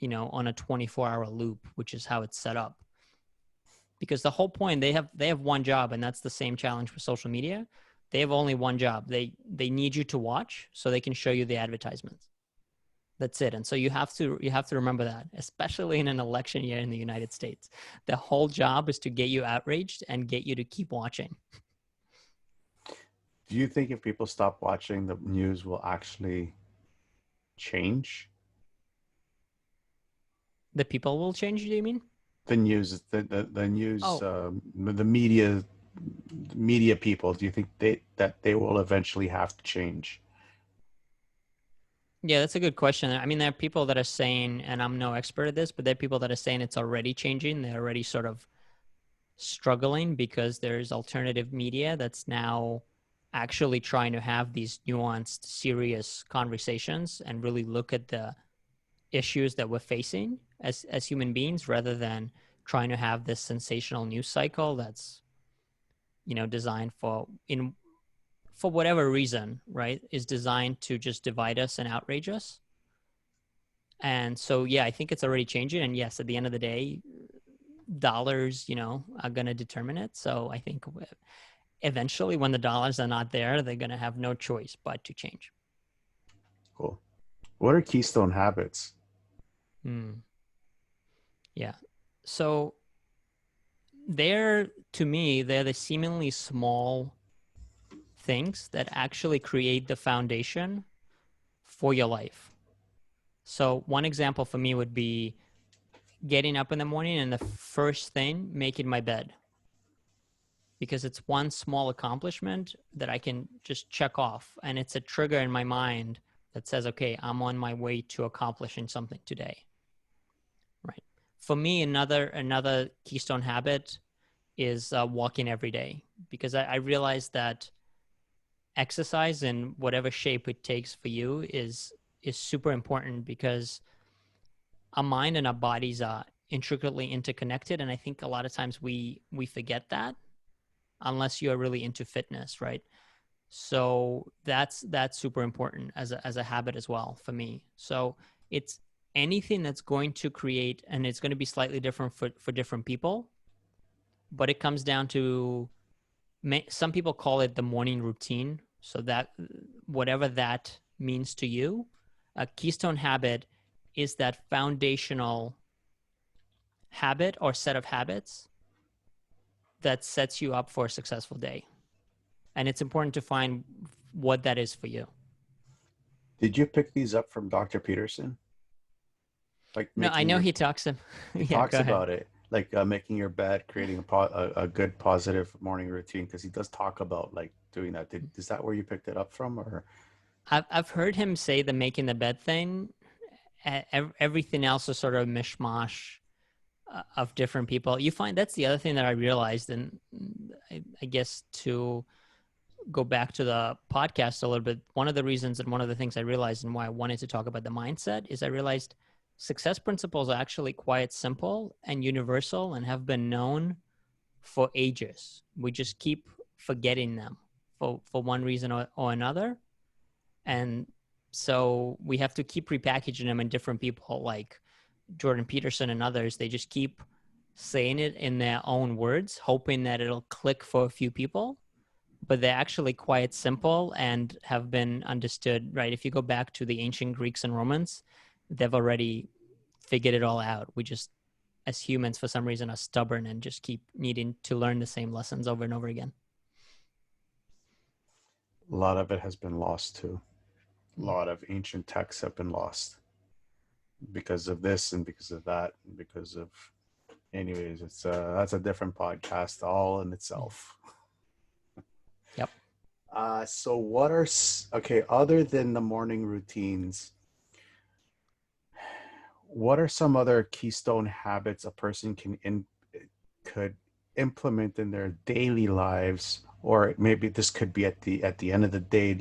on a 24-hour loop, which is how it's set up. Because the whole point, they have one job, and that's the same challenge with social media. They have only one job. They need you to watch so they can show you the advertisements. That's it. And so you have to remember that, especially in an election year in the United States. The whole job is to get you outraged and get you to keep watching. Do you think if people stop watching, the news will actually change? The people will change, do you mean? The news, the news, Oh, the media people. Do you think they will eventually have to change? yeah, that's a good question. I mean, there are people that are saying, and I'm no expert at this, but there are people that are saying it's already changing. They're already sort of struggling because there's alternative media that's now actually trying to have these nuanced, serious conversations and really look at the issues that we're facing as human beings, rather than trying to have this sensational news cycle that's designed for whatever reason, right, is designed to just divide us and outrage us. And so, yeah, I think it's already changing. And yes, at the end of the day, dollars, are going to determine it. So I think eventually, when the dollars are not there, they're going to have no choice but to change. Cool. What are keystone habits? Yeah. So to me, they're the seemingly small things that actually create the foundation for your life. So one example for me would be getting up in the morning and the first thing, making my bed. Because it's one small accomplishment that I can just check off. And it's a trigger in my mind that says, okay, I'm on my way to accomplishing something today. Right. For me, another keystone habit is walking every day, because I realize that exercise in whatever shape it takes for you is super important, because our mind and our bodies are intricately interconnected. And I think a lot of times we forget that, unless you're really into fitness, right? So that's super important as a habit as well for me. So it's anything that's going to create, and it's going to be slightly different for different people, but it comes down to, some people call it the morning routine. So that, whatever that means to you, a keystone habit is that foundational habit or set of habits that sets you up for a successful day. And it's important to find what that is for you. Did you pick these up from Dr. Peterson? Like No, I making know your, he talks. he Yeah, talks go ahead. about it, like making your bed, creating a good positive morning routine, because he does talk about like doing that. Is that where you picked it up from, or I've heard him say the making the bed thing. Everything else is sort of mishmash of different people. You find that's the other thing that I realized, and I guess to go back to the podcast a little bit, one of the reasons and one of the things I realized and why I wanted to talk about the mindset is I realized success principles are actually quite simple and universal and have been known for ages. We just keep forgetting them for one reason or another. And so we have to keep repackaging them in different people like Jordan Peterson and others. They just keep saying it in their own words, hoping that it'll click for a few people, but they're actually quite simple and have been understood, right? If you go back to the ancient Greeks and Romans, they've already figured it all out. We just, as humans, for some reason, are stubborn and just keep needing to learn the same lessons over and over again. a lot of it has been lost too? A lot of ancient texts have been lost because of this and because of that and because of, anyways, it's that's a different podcast all in itself. Yep. So what are okay, other than the morning routines, what are some other keystone habits a person could implement in their daily lives, or maybe this could be at the end of the day,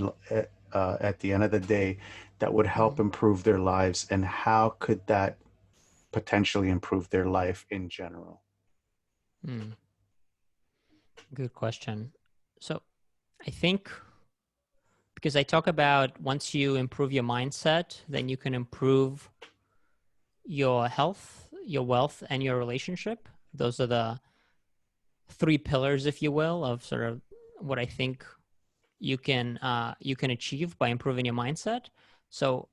at the end of the day, that would help improve their lives, and how could that potentially improve their life in general? Good question. So I think because I talk about once you improve your mindset, then you can improve your health, your wealth, and your relationship. Those are the three pillars, if you will, of sort of what I think you can achieve by improving your mindset. So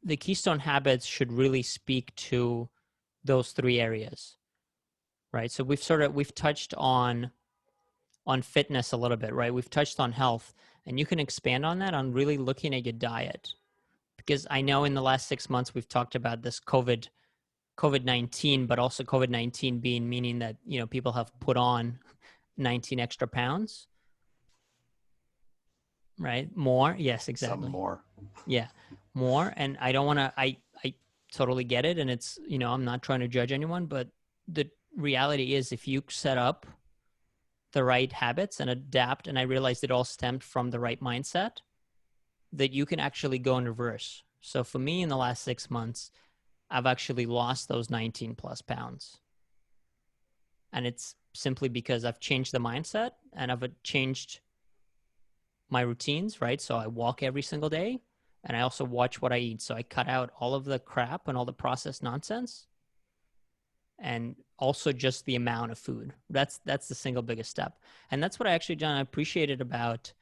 the Keystone Habits should really speak to those three areas, right? So we've touched on fitness a little bit, right? We've touched on health, and you can expand on that on really looking at your diet, because I know in the last 6 months we've talked about this COVID-19, but also COVID-19 being meaning that people have put on 19 extra pounds, right? More, yes, Some exactly. more. Yeah, more. And I don't want to. I totally get it, and it's I'm not trying to judge anyone, but the reality is if you set up the right habits and adapt, and I realized it all stemmed from the right mindset, that you can actually go in reverse. So for me, in the last 6 months, I've actually lost those 19 plus pounds. And it's simply because I've changed the mindset and I've changed my routines, right? So I walk every single day and I also watch what I eat. So I cut out all of the crap and all the processed nonsense and also just the amount of food. That's the single biggest step. And that's what I actually, John, appreciated about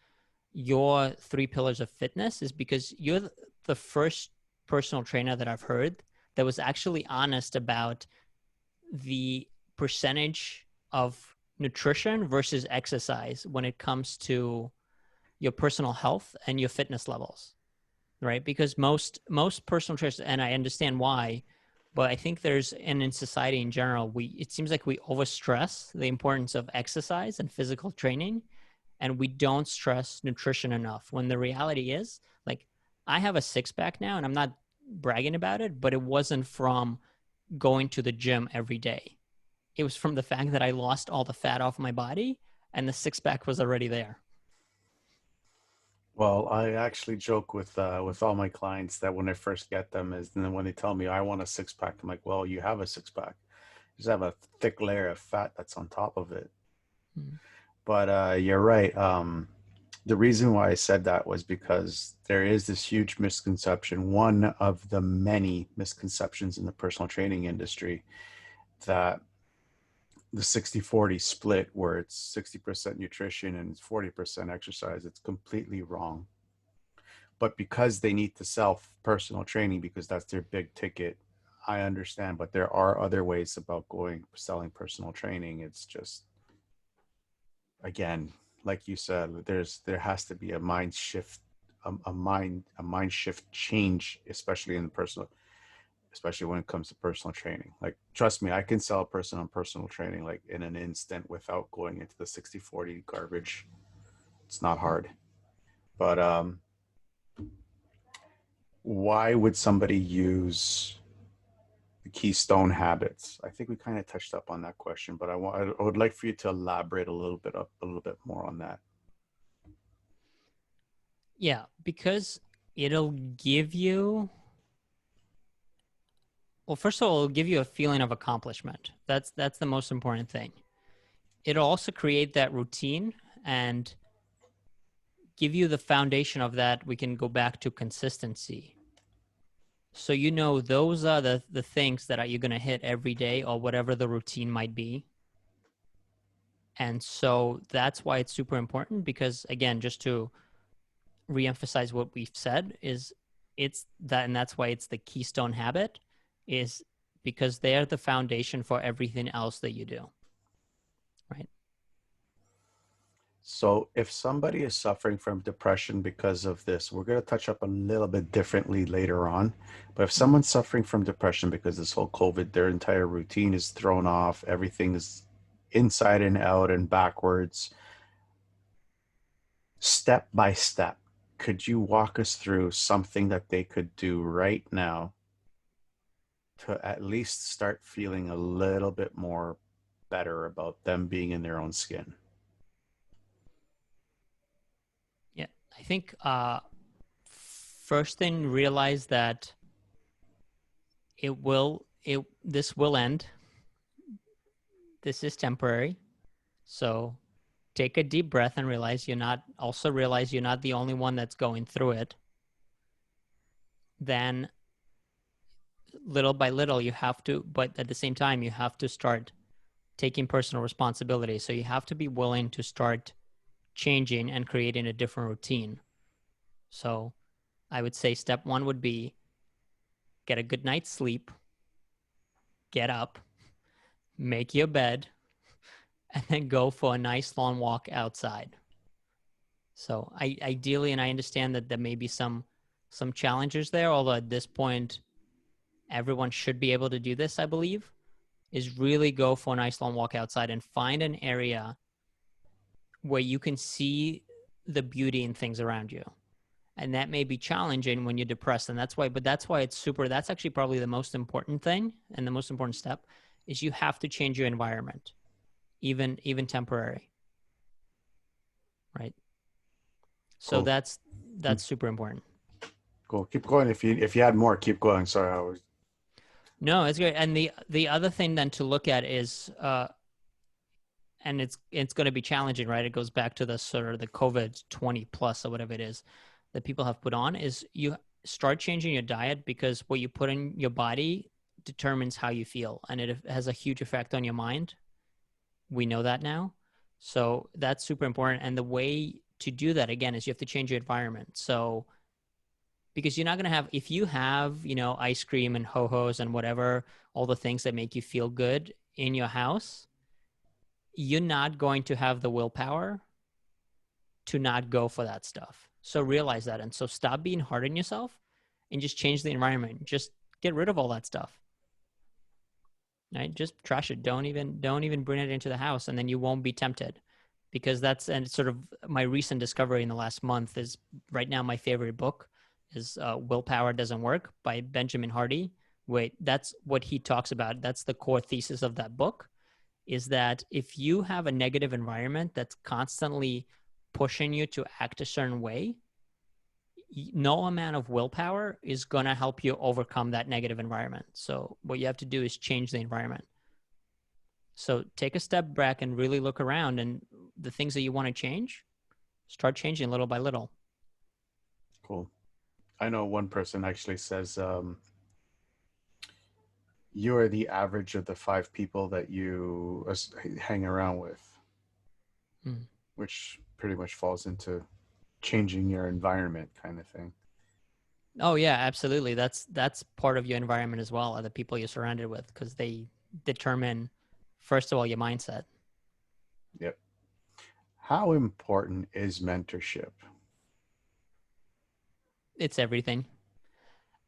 your three pillars of fitness is because you're the first personal trainer that I've heard that was actually honest about the percentage of nutrition versus exercise when it comes to your personal health and your fitness levels, right? Because most personal trainers, and I understand why, but I think there's, and in society in general, it seems like we overstress the importance of exercise and physical training, and we don't stress nutrition enough. When the reality is, like, I have a six pack now, and I'm not bragging about it, but it wasn't from going to the gym every day. It was from the fact that I lost all the fat off my body, and the six pack was already there. Well, I actually joke with all my clients that when I first get them is, and then when they tell me I want a six pack, I'm like, well, you have a six pack. You just have a thick layer of fat that's on top of it. Mm. But you're right. The reason why I said that was because there is this huge misconception, one of the many misconceptions in the personal training industry, that the 60-40 split, where it's 60% nutrition and 40% exercise, it's completely wrong. But because they need to sell personal training because that's their big ticket, I understand. But there are other ways about selling personal training. It's just, again, like you said, there has to be a mind shift a mind shift change, especially in the personal, especially when it comes to personal training. Like, trust me, I can sell a person on personal training like in an instant without going into the 60/40 garbage. It's not hard. But why would somebody use the Keystone Habits? I think we kind of touched up on that question, but I would like for you to elaborate a little bit more on that. Yeah, because it'll give you, well, first of all, it'll give you a feeling of accomplishment. That's the most important thing. It'll also create that routine and give you the foundation of that. We can go back to consistency. So you know those are the things that you're going to hit every day or whatever the routine might be. And so that's why it's super important because, again, just to reemphasize what we've said is it's that, and that's why it's the keystone habit, is because they're the foundation for everything else that you do, right? So, if somebody is suffering from depression because of this, we're going to touch up a little bit differently later on. But if someone's suffering from depression because this whole COVID, their entire routine is thrown off, everything is inside and out and backwards, step by step, could you walk us through something that they could do right now to at least start feeling a little bit more better about them being in their own skin? Yeah, I think first thing, realize that this will end. This is temporary. So take a deep breath and realize you're not the only one that's going through it. Then little by little you have to, but at the same time you have to start taking personal responsibility. So you have to be willing to start changing and creating a different routine. So I would say step one would be get a good night's sleep, get up, make your bed, and then go for a nice long walk outside. So ideally, and I understand that there may be some challenges there, although at this point everyone should be able to do this, I believe, is really go for a nice long walk outside and find an area where you can see the beauty in things around you. And that may be challenging when you're depressed. And that's why it's super, that's actually probably the most important thing. And the most important step is you have to change your environment, even temporary. Right. So Cool. that's super important. Cool. Keep going. If you had more, keep going. Sorry, I was. No, it's great. And the other thing then to look at is and it's going to be challenging, right? It goes back to the sort of the COVID 20 plus or whatever it is that people have put on, is you start changing your diet, because what you put in your body determines how you feel, and it has a huge effect on your mind. We know that now. So that's super important. And the way to do that, again, is you have to change your environment. So because you're not going to have, if you have, ice cream and ho-hos and whatever, all the things that make you feel good in your house, you're not going to have the willpower to not go for that stuff. So realize that. And so stop being hard on yourself and just change the environment. Just get rid of all that stuff. Right? Just trash it. Don't even bring it into the house, and then you won't be tempted. Because and sort of my recent discovery in the last month is, right now my favorite book is Willpower Doesn't Work by Benjamin Hardy. Wait, that's what he talks about. That's the core thesis of that book, is that if you have a negative environment that's constantly pushing you to act a certain way, no amount of willpower is going to help you overcome that negative environment. So what you have to do is change the environment. So take a step back and really look around, and the things that you want to change, start changing little by little. Cool. I know one person actually says, you are the average of the 5 people that you hang around with, Mm. which pretty much falls into changing your environment kind of thing. Oh yeah, absolutely. That's part of your environment as well, are the people you're surrounded with, because they determine, first of all, your mindset. Yep. How important is mentorship? it's everything.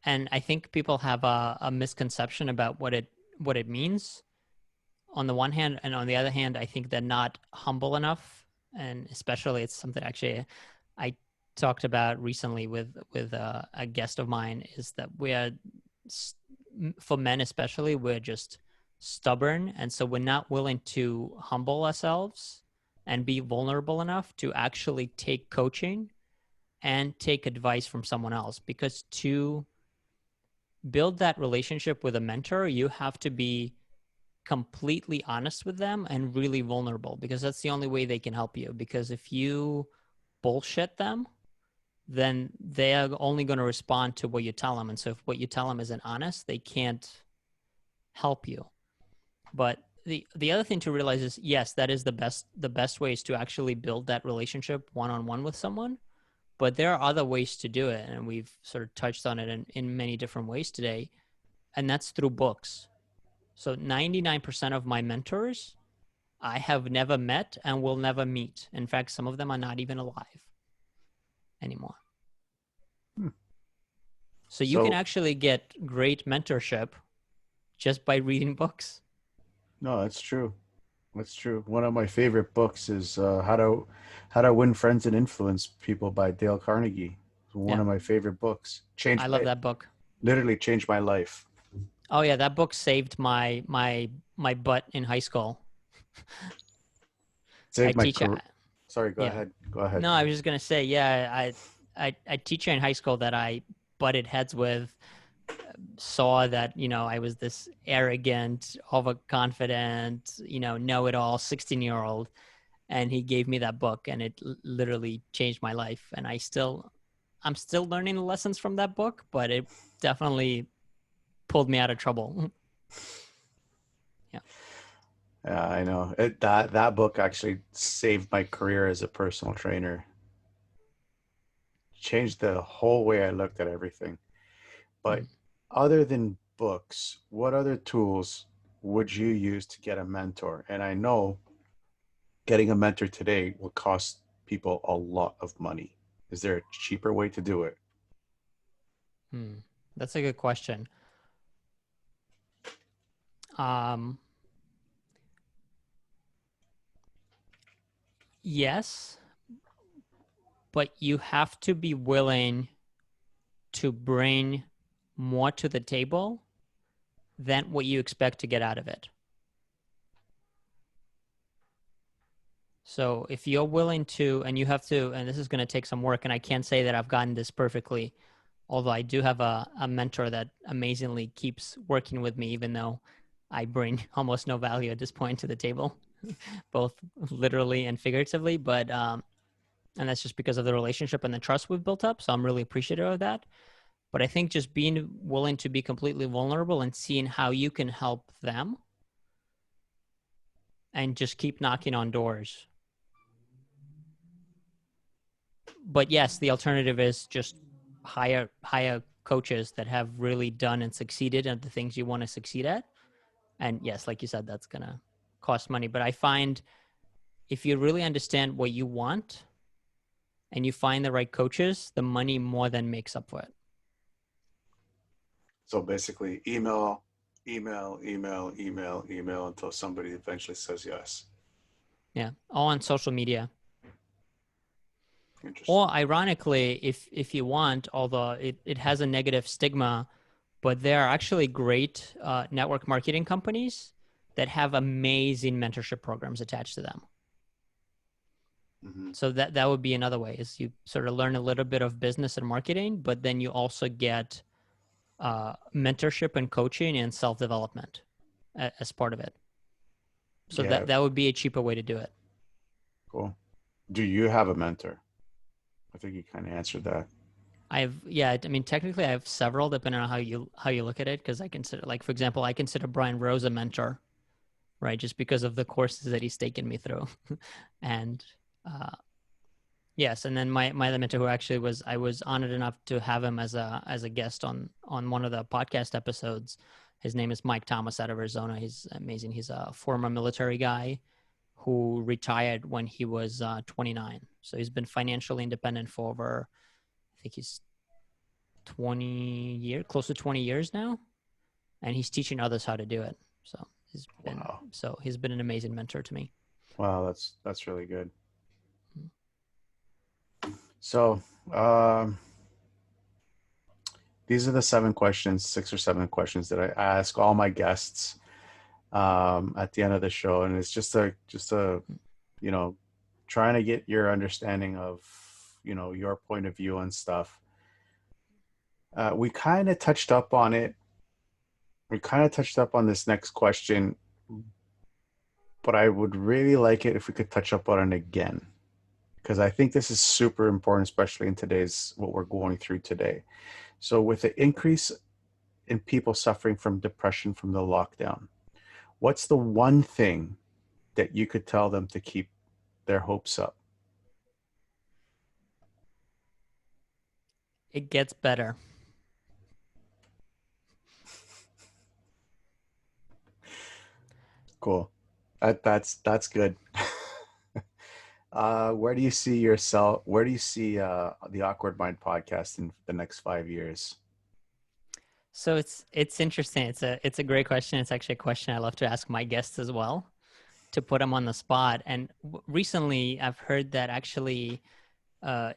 And I think people have a misconception about what it means on the one hand, and on the other hand, I think they're not humble enough. And especially, it's something actually I talked about recently with a guest of mine, is that we are, for men especially, we're just stubborn, and so we're not willing to humble ourselves and be vulnerable enough to actually take coaching and take advice from someone else. Because to build that relationship with a mentor, you have to be completely honest with them and really vulnerable, because that's the only way they can help you. Because if you bullshit them, then they are only going to respond to what you tell them. And so if what you tell them isn't honest, they can't help you. But the other thing to realize is, yes, that is the best ways to actually build that relationship one-on-one with someone. But there are other ways to do it, and we've sort of touched on it in many different ways today, and that's through books. So 99% of my mentors I have never met and will never meet. In fact, some of them are not even alive anymore. Hmm. So you can So, actually get great mentorship just by reading books. no, that's true. That's true. One of my favorite books is How to Win Friends and Influence People by Dale Carnegie. It's one Yeah, of my favorite books. I Changed love it that book. literally changed my life. Oh yeah, that book saved my butt in high school. I Saved my teach. career. Sorry, go Yeah. ahead. Go ahead. No, I was just gonna say, yeah, I teacher in high school that I butted heads with saw that, I was this arrogant, overconfident, know-it-all 16-year-old, and he gave me that book, and it literally changed my life. And I'm still learning the lessons from that book, but it definitely pulled me out of trouble. Yeah. Yeah, I know. That book actually saved my career as a personal trainer. Changed the whole way I looked at everything. Mm. But other than books, what other tools would you use to get a mentor? And I know getting a mentor today will cost people a lot of money. Is there a cheaper way to do it? Hmm. That's a good question. Um, yes, but you have to be willing to bring more to the table than what you expect to get out of it. So if you're willing to, and you have to, and this is going to take some work, and I can't say that I've gotten this perfectly, although I do have a mentor that amazingly keeps working with me, even though I bring almost no value at this point to the table, both literally and figuratively. But, and that's just because of the relationship and the trust we've built up. So I'm really appreciative of that. But I think just being willing to be completely vulnerable and seeing how you can help them and just keep knocking on doors. But yes, the alternative is just hire coaches that have really done and succeeded at the things you want to succeed at. And yes, like you said, that's going to cost money. But I find if you really understand what you want and you find the right coaches, the money more than makes up for it. So basically, email until somebody eventually says yes. Yeah. All on social media. Interesting. Or ironically, if you want, although it has a negative stigma, but there are actually great network marketing companies that have amazing mentorship programs attached to them. Mm-hmm. So that would be another way, is you sort of learn a little bit of business and marketing, but then you also get mentorship and coaching and self-development as part of it. So Yeah, that would be a cheaper way to do it. cool. Do you have a mentor? I think you kind of answered that. I mean, technically I have several depending on how you look at it. Cause I consider, like, for example, I consider Brian Rose a mentor, right? Just because of the courses that he's taken me through. And, yes. And then my other mentor, who actually I was honored enough to have him as a guest on one of the podcast episodes. His name is Mike Thomas out of Arizona. He's amazing. He's a former military guy who retired when he was 29. So he's been financially independent for over, I think he's close to 20 years now, and he's teaching others how to do it. So Wow. he's been an amazing mentor to me. Wow, that's really good. So, um, these are the 7 questions, 6 or 7 questions that I ask all my guests at the end of the show, and it's just a you know, trying to get your understanding of your point of view on stuff. We kind of touched up on it. We kind of touched up on this next question, but I would really like it if we could touch up on it again, because I think this is super important, especially in today's what we're going through today. So, with the increase in people suffering from depression from the lockdown, what's the one thing that you could tell them to keep their hopes up? It gets better. Cool. That's good. Where do you see yourself? Where do you see the Awkward Mind podcast in the next 5 years? So it's interesting. It's a great question. It's actually a question I love to ask my guests as well, to put them on the spot. And recently, I've heard that actually uh,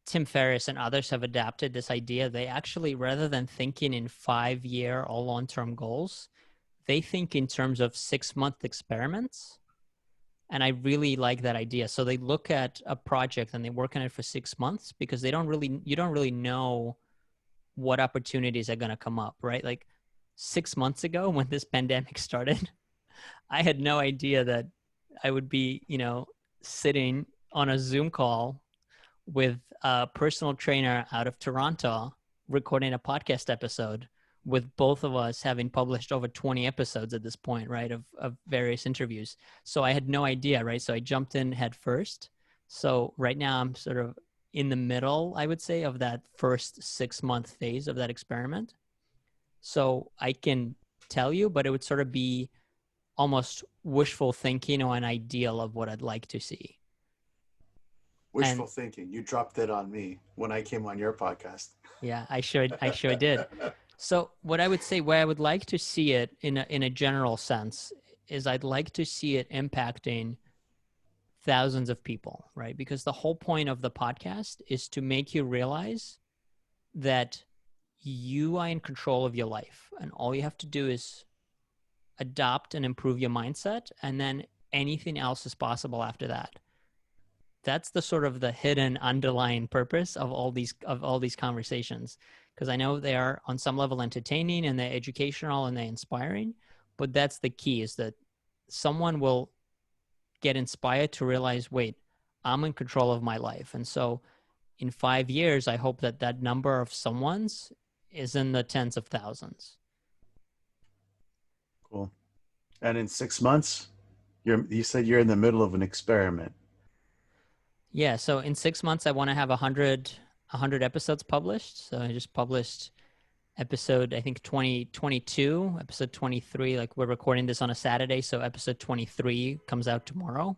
Tim Ferriss and others have adapted this idea. They actually, rather than thinking in 5-year or long-term goals, they think in terms of 6-month experiments. And I really like that idea. So they look at a project and they work on it for 6 months, because you don't really know what opportunities are going to come up, right? Like 6 months ago when this pandemic started, I had no idea that I would be, sitting on a Zoom call with a personal trainer out of Toronto recording a podcast episode, with both of us having published over 20 episodes at this point, right, of various interviews. So I had no idea, right? So I jumped in head first. So right now I'm sort of in the middle, I would say, of that first 6-month phase of that experiment. So I can tell you, but it would sort of be almost wishful thinking or an ideal of what I'd like to see. Wishful And thinking. You dropped it on me when I came on your podcast. yeah, I sure did. So what I would say, where I would like to see it in a general sense, is I'd like to see it impacting thousands of people, right? Because the whole point of the podcast is to make you realize that you are in control of your life, and all you have to do is adopt and improve your mindset, and then anything else is possible after that. That's the sort of the hidden underlying purpose of all these conversations, because I know they are on some level entertaining and they're educational and they're inspiring, but that's the key, is that someone will get inspired to realize, wait, I'm in control of my life. And so in 5 years, I hope that that number of someone's is in the tens of thousands. Cool. And in 6 months, you said you're in the middle of an experiment. Yeah. So in 6 months, I want to have 100 episodes published. So I just published episode, I think 2022, episode 23. Like, we're recording this on a Saturday, so episode 23 comes out tomorrow.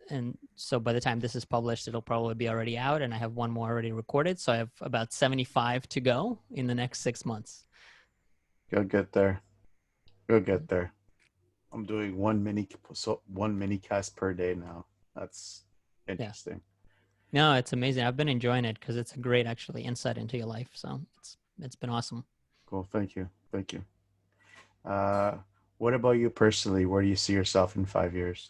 And so by the time this is published, it'll probably be already out, and I have one more already recorded. So I have about 75 to go in the next 6 months. You'll get there. You'll get there. I'm doing one mini cast per day now. That's interesting. No, it's amazing. I've been enjoying it because it's a great, actually, insight into your life. So it's been awesome. Cool. Thank you. Thank you. What about you personally? Where do you see yourself in 5 years?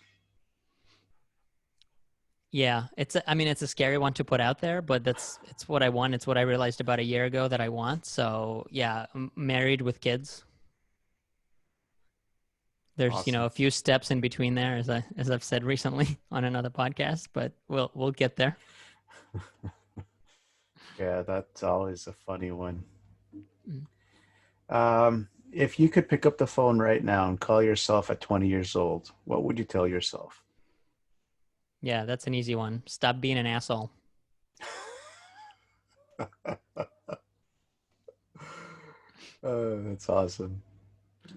Yeah, it's a scary one to put out there, but it's what I want. It's what I realized about a year ago that I want. So yeah, I'm married with kids. There's Awesome. a few steps in between there, as I've said recently on another podcast, but we'll get there. Yeah, that's always a funny one. Mm. If you could pick up the phone right now and call yourself at 20 years old, what would you tell yourself? Yeah, that's an easy one. Stop being an asshole. That's awesome.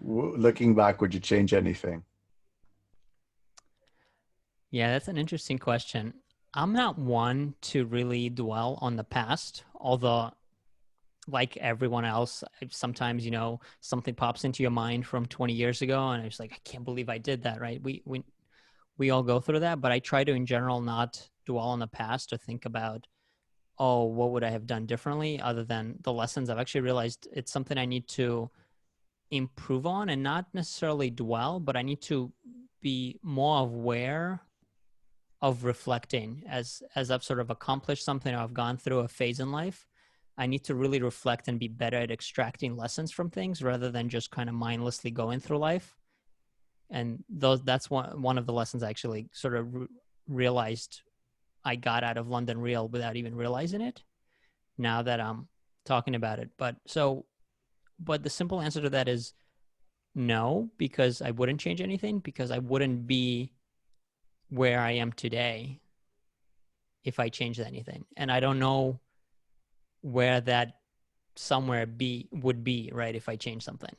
Looking back, would you change anything? Yeah, that's an interesting question. I'm not one to really dwell on the past, although like everyone else, sometimes, something pops into your mind from 20 years ago, and I was like, I can't believe I did that, right? We all go through that, but I try to, in general, not dwell on the past or think about, oh, what would I have done differently, other than the lessons I've actually realized it's something I need to improve on, and not necessarily dwell, but I need to be more aware of reflecting as I've sort of accomplished something, or I've gone through a phase in life. I need to really reflect and be better at extracting lessons from things rather than just kind of mindlessly going through life. And that's one of the lessons I actually sort of realized I got out of London Real without even realizing it, now that I'm talking about it. But the simple answer to that is no, because I wouldn't change anything, because I wouldn't be where I am today if I changed anything. And I don't know where that somewhere would be, right, if I change something.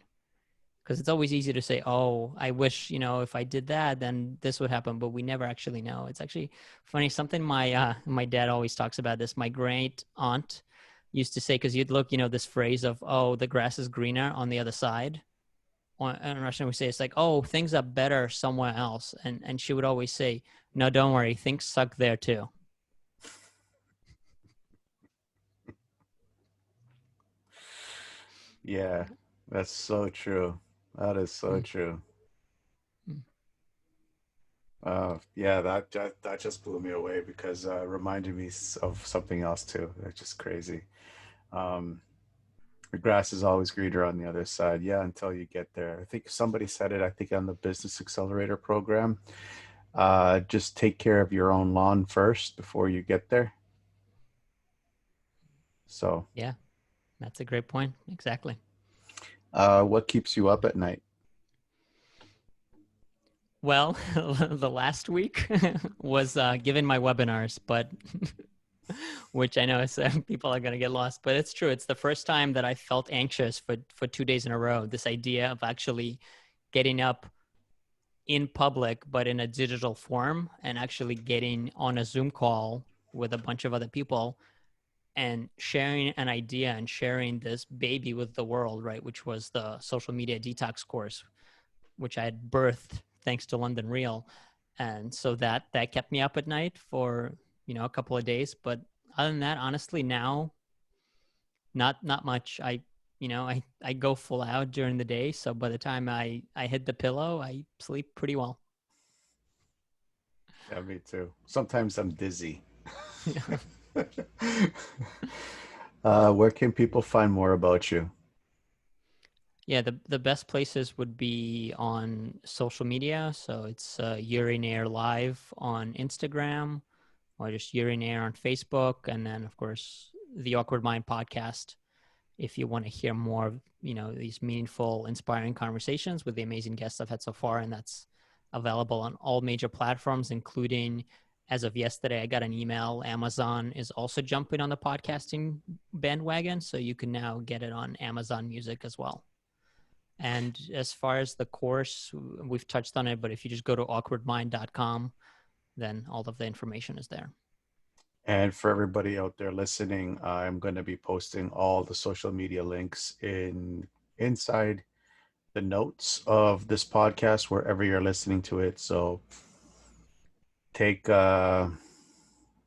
Because it's always easy to say, oh, I wish, if I did that, then this would happen, but we never actually know. It's actually funny, something my dad always talks about this. My great aunt used to say, because you'd look, this phrase of, oh, the grass is greener on the other side. In Russian, we say, it's like, oh, things are better somewhere else. And she would always say, no, don't worry, things suck there too. Yeah, that's so true. That is so Mm. true. Mm. Yeah, that just blew me away because reminded me of something else too. That's just crazy. Um, the grass is always greener on the other side. Yeah, until you get there. I think somebody said it, I think on the Business Accelerator program. Just take care of your own lawn first before you get there. So, Yeah, that's a great point. Exactly. what keeps you up at night? Well, the last week was giving my webinars, but which I know is, people are going to get lost, but it's true. It's the first time that I felt anxious for 2 days in a row. This idea of actually getting up in public, but in a digital form, and actually getting on a Zoom call with a bunch of other people and sharing an idea and sharing this baby with the world, right? Which was the social media detox course, which I had birthed thanks to London Real. And so that kept me up at night for, a couple of days. But other than that, honestly, now not much. I go full out during the day. So by the time I hit the pillow, I sleep pretty well. Yeah, me too. Sometimes I'm dizzy. Where can people find more about you? Yeah, the best places would be on social media. So it's Yuri Nayer Live on Instagram, or just Yuri Nayer on Facebook, and then of course the Awkward Mind podcast. If you want to hear more of, these meaningful, inspiring conversations with the amazing guests I've had so far, and that's available on all major platforms, including, as of yesterday, I got an email. Amazon is also jumping on the podcasting bandwagon, so you can now get it on Amazon Music as well. And as far as the course, we've touched on it, but if you just go to awkwardmind.com, then all of the information is there. And for everybody out there listening, I'm going to be posting all the social media links inside the notes of this podcast wherever you're listening to it. So take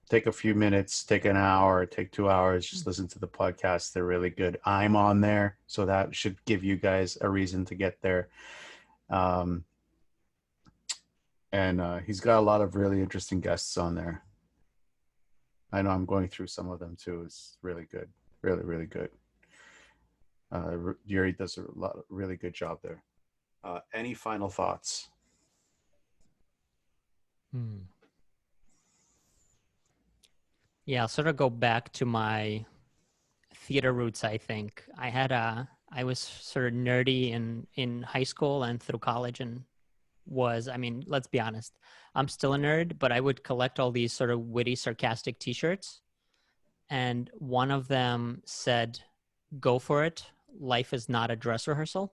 take a few minutes, take an hour, take 2 hours, just listen to the podcast. They're really good. I'm on there, so that should give you guys a reason to get there. Um, and he's got a lot of really interesting guests on there. I know I'm going through some of them too. It's really good, really, really good. Yuri does really good job there. Any final thoughts? Hmm. Yeah, I'll sort of go back to my theater roots. I think I was sort of nerdy in high school and through college, and let's be honest, I'm still a nerd, but I would collect all these sort of witty, sarcastic T-shirts, and one of them said, "Go for it. Life is not a dress rehearsal."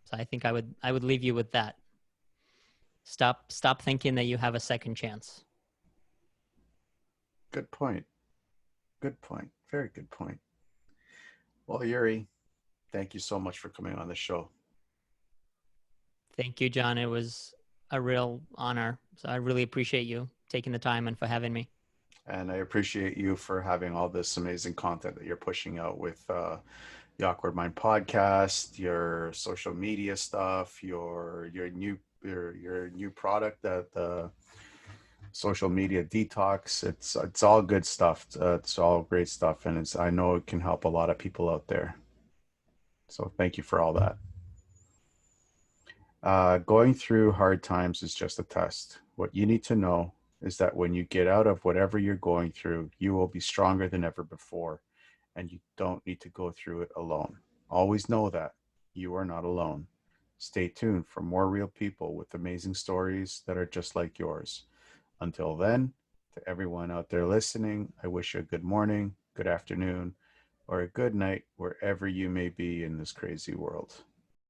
So I think I would leave you with that. Stop thinking that you have a second chance. Good point. Good point. Very good point. Well, Yuri, thank you so much for coming on the show. Thank you, John. It was a real honor. So I really appreciate you taking the time and for having me. And I appreciate you for having all this amazing content that you're pushing out with the Awkward Mind podcast, your social media stuff, your new product that the social media detox. It's all good stuff. It's all great stuff, and I know it can help a lot of people out there. So thank you for all that. Going through hard times is just a test. What you need to know is that when you get out of whatever you're going through, you will be stronger than ever before, and you don't need to go through it alone. Always know that you are not alone. Stay tuned for more real people with amazing stories that are just like yours. Until then, to everyone out there listening, I wish you a good morning, good afternoon, or a good night wherever you may be in this crazy world.